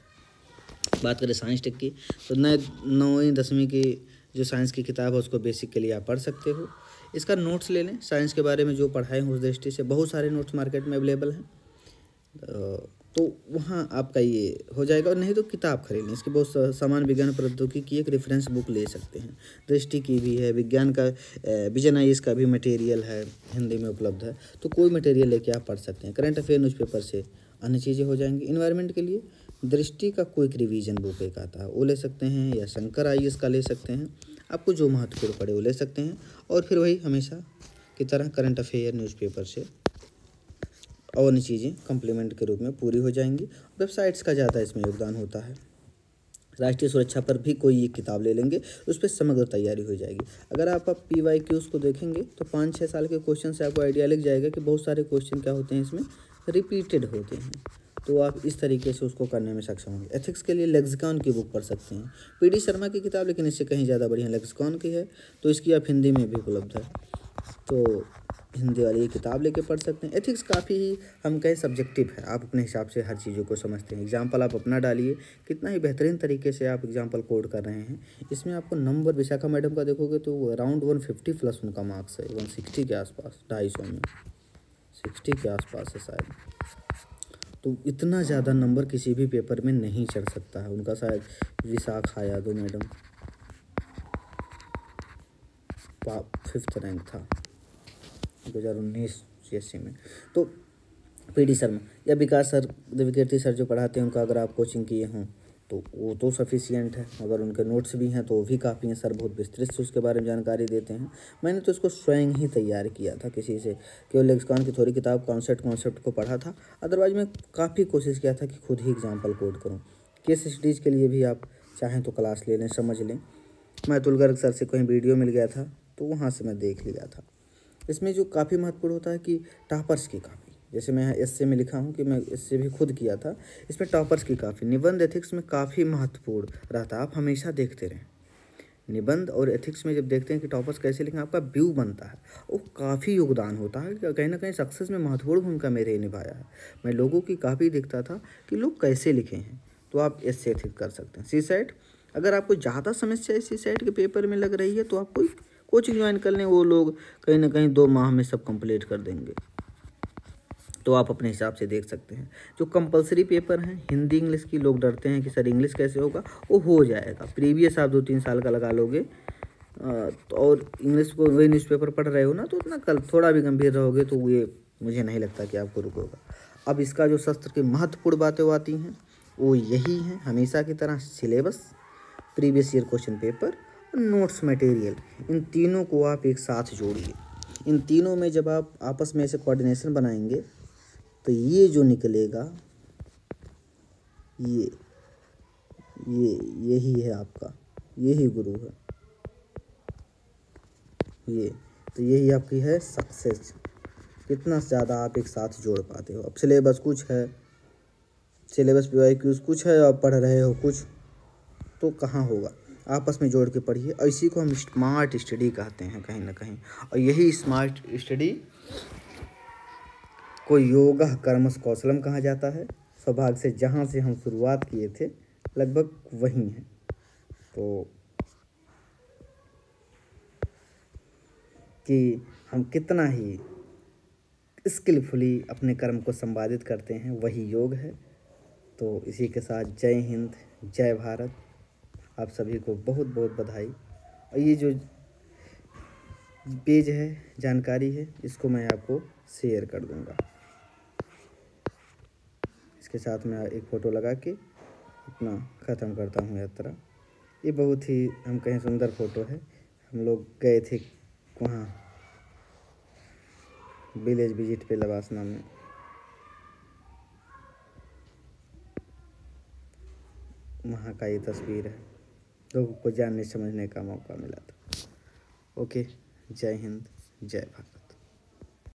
बात करें साइंस टेक की, तो 9वीं 10वीं की जो साइंस की किताब है उसको बेसिक के लिए आप पढ़ सकते हो। इसका नोट्स ले लें, साइंस के बारे में जो पढ़ाए हैं उस दृष्टि से बहुत सारे नोट्स मार्केट में अवेलेबल हैं, तो वहाँ आपका ये हो जाएगा। और नहीं तो किताब खरीद लें, इसकी बहुत समान विज्ञान प्रौद्योगिकी की एक रेफरेंस बुक ले सकते हैं। दृष्टि की भी है, विज्ञान का विजन आइज का भी मटेरियल है, हिंदी में उपलब्ध है, तो कोई मटेरियल लेके आप पढ़ सकते हैं। करंट अफेयर न्यूज़पेपर से अन्य चीज़ें हो जाएंगी। इन्वायरमेंट के लिए दृष्टि का क्विक रिवीजन बुक एक आता है, वो ले सकते हैं, या शंकर आईएएस का ले सकते हैं। आपको जो महत्वपूर्ण पड़े वो ले सकते हैं। और फिर वही हमेशा की तरह करंट अफेयर न्यूज़पेपर से और अन्य चीज़ें कम्प्लीमेंट के रूप में पूरी हो जाएंगी। वेबसाइट्स का ज़्यादा इसमें योगदान होता है। राष्ट्रीय सुरक्षा पर भी कोई एक किताब ले लेंगे, उस पर समग्र तैयारी हो जाएगी। अगर आप PYQs को देखेंगे तो 5-6 साल के क्वेश्चन से आपको आइडिया लग जाएगा कि बहुत सारे क्वेश्चन क्या होते हैं, इसमें रिपीटेड होते हैं, तो आप इस तरीके से उसको करने में सक्षम होंगे। एथिक्स के लिए लेक्सिकॉन की बुक पढ़ सकते हैं, PD शर्मा की किताब, लेकिन इससे कहीं ज़्यादा बढ़िया लेक्सिकॉन की है, तो इसकी आप हिंदी में भी उपलब्ध है, तो हिंदी वाली ये किताब लेके पढ़ सकते हैं। एथिक्स काफ़ी हम कहें सब्जेक्टिव है, आप अपने हिसाब से हर चीज़ों को समझते हैं। एग्जाम्पल आप अपना डालिए, कितना ही बेहतरीन तरीके से आप एग्जाम्पल कोड कर रहे हैं। इसमें आपको नंबर विशाखा मैडम का देखोगे तो अराउंड 150 प्लस उनका मार्क्स है, 160 के आसपास, 250 में 60 के आसपास है शायद। तो इतना ज़्यादा नंबर किसी भी पेपर में नहीं चढ़ सकता है उनका, शायद Vishakha Yadav madam 5th rank था 2019 CSC में। तो PD शर्मा या विकास सर, देवकीर्ति सर जो पढ़ाते हैं उनका अगर आप कोचिंग किए हों तो वो तो सफिशियंट है। अगर उनके नोट्स भी हैं तो वो भी काफ़ी हैं, सर बहुत विस्तृत से उसके बारे में जानकारी देते हैं। मैंने तो इसको स्वयं ही तैयार किया था, किसी से केवल लेक्सिकॉन की थोड़ी किताब कॉन्सेप्ट को पढ़ा था। अदरवाइज मैं काफ़ी कोशिश किया था कि खुद ही एग्जाम्पल कोड करूँ। केस स्टडीज़ के लिए भी आप चाहें तो क्लास ले लें, समझ लें। मैं अतुल गर्ग सर से कहीं वीडियो मिल गया था तो वहाँ से मैं देख लिया था। इसमें जो काफ़ी महत्वपूर्ण होता है कि टॉपर्स की काफ़ी, जैसे मैं एसए में लिखा हूँ कि मैं इससे भी खुद किया था, इसमें टॉपर्स की काफ़ी, निबंध एथिक्स में काफ़ी महत्वपूर्ण रहता है। आप हमेशा देखते रहें निबंध और एथिक्स में, जब देखते हैं कि टॉपर्स कैसे लिखें, आपका व्यू बनता है, वो काफ़ी योगदान होता है। कहीं ना कहीं सक्सेस में महत्वपूर्ण भूमिका मेरे ही निभाया है। मैं लोगों की काफ़ी देखता था कि लोग कैसे लिखे हैं, तो आप इससे एथिक्स कर सकते हैं। CSAT, अगर आपको ज़्यादा समस्या CSAT के पेपर में लग रही है तो आप कोई कोचिंग ज्वाइन कर लें, वो लोग कहीं ना कहीं 2 माह में सब कंप्लीट कर देंगे, तो आप अपने हिसाब से देख सकते हैं। जो कंपलसरी पेपर हैं हिंदी इंग्लिश की, लोग डरते हैं कि सर इंग्लिश कैसे होगा, वो हो जाएगा। प्रीवियस आप 2-3 साल का लगा लोगे और इंग्लिश को वही न्यूज़पेपर पढ़ रहे हो ना, तो उतना कल थोड़ा भी गंभीर रहोगे तो ये मुझे नहीं लगता कि आपको रुकोगा। अब इसका जो शस्त्र की महत्वपूर्ण बातें आती हैं वो यही हैं, हमेशा की तरह syllabus, previous year question paper, notes material, इन तीनों को आप एक साथ जोड़िए। इन तीनों में जब आप आपस में ऐसे कोऑर्डिनेशन बनाएंगे तो ये जो निकलेगा यही है आपका, यही गुरु है ये, तो यही आपकी है सक्सेस। कितना ज़्यादा आप एक साथ जोड़ पाते हो। अब सिलेबस कुछ है, सिलेबस PYQs कुछ है, आप पढ़ रहे हो कुछ, तो कहाँ होगा। आपस में जोड़ के पढ़िए, और इसी को हम स्मार्ट स्टडी कहते हैं कहीं ना कहीं। और यही स्मार्ट स्टडी को योग कर्मस कौशलम कहा जाता है। सौभाग्य से जहाँ से हम शुरुआत किए थे लगभग वही हैं। तो कि हम कितना ही स्किलफुली अपने कर्म को संपादित करते हैं, वही योग है। तो इसी के साथ जय हिंद, जय भारत। आप सभी को बहुत बहुत बधाई। और ये जो पेज है, जानकारी है, इसको मैं आपको शेयर कर दूंगा। इसके साथ मैं एक फ़ोटो लगा के अपना ख़त्म करता हूँ यात्रा। ये बहुत ही हम कहें सुंदर फ़ोटो है। हम लोग गए थे वहाँ विलेज विजिट पे लवासना में। वहाँ का ये तस्वीर है, लोगों को जानने समझने का मौका मिला था। ओके, जय हिंद, जय भारत।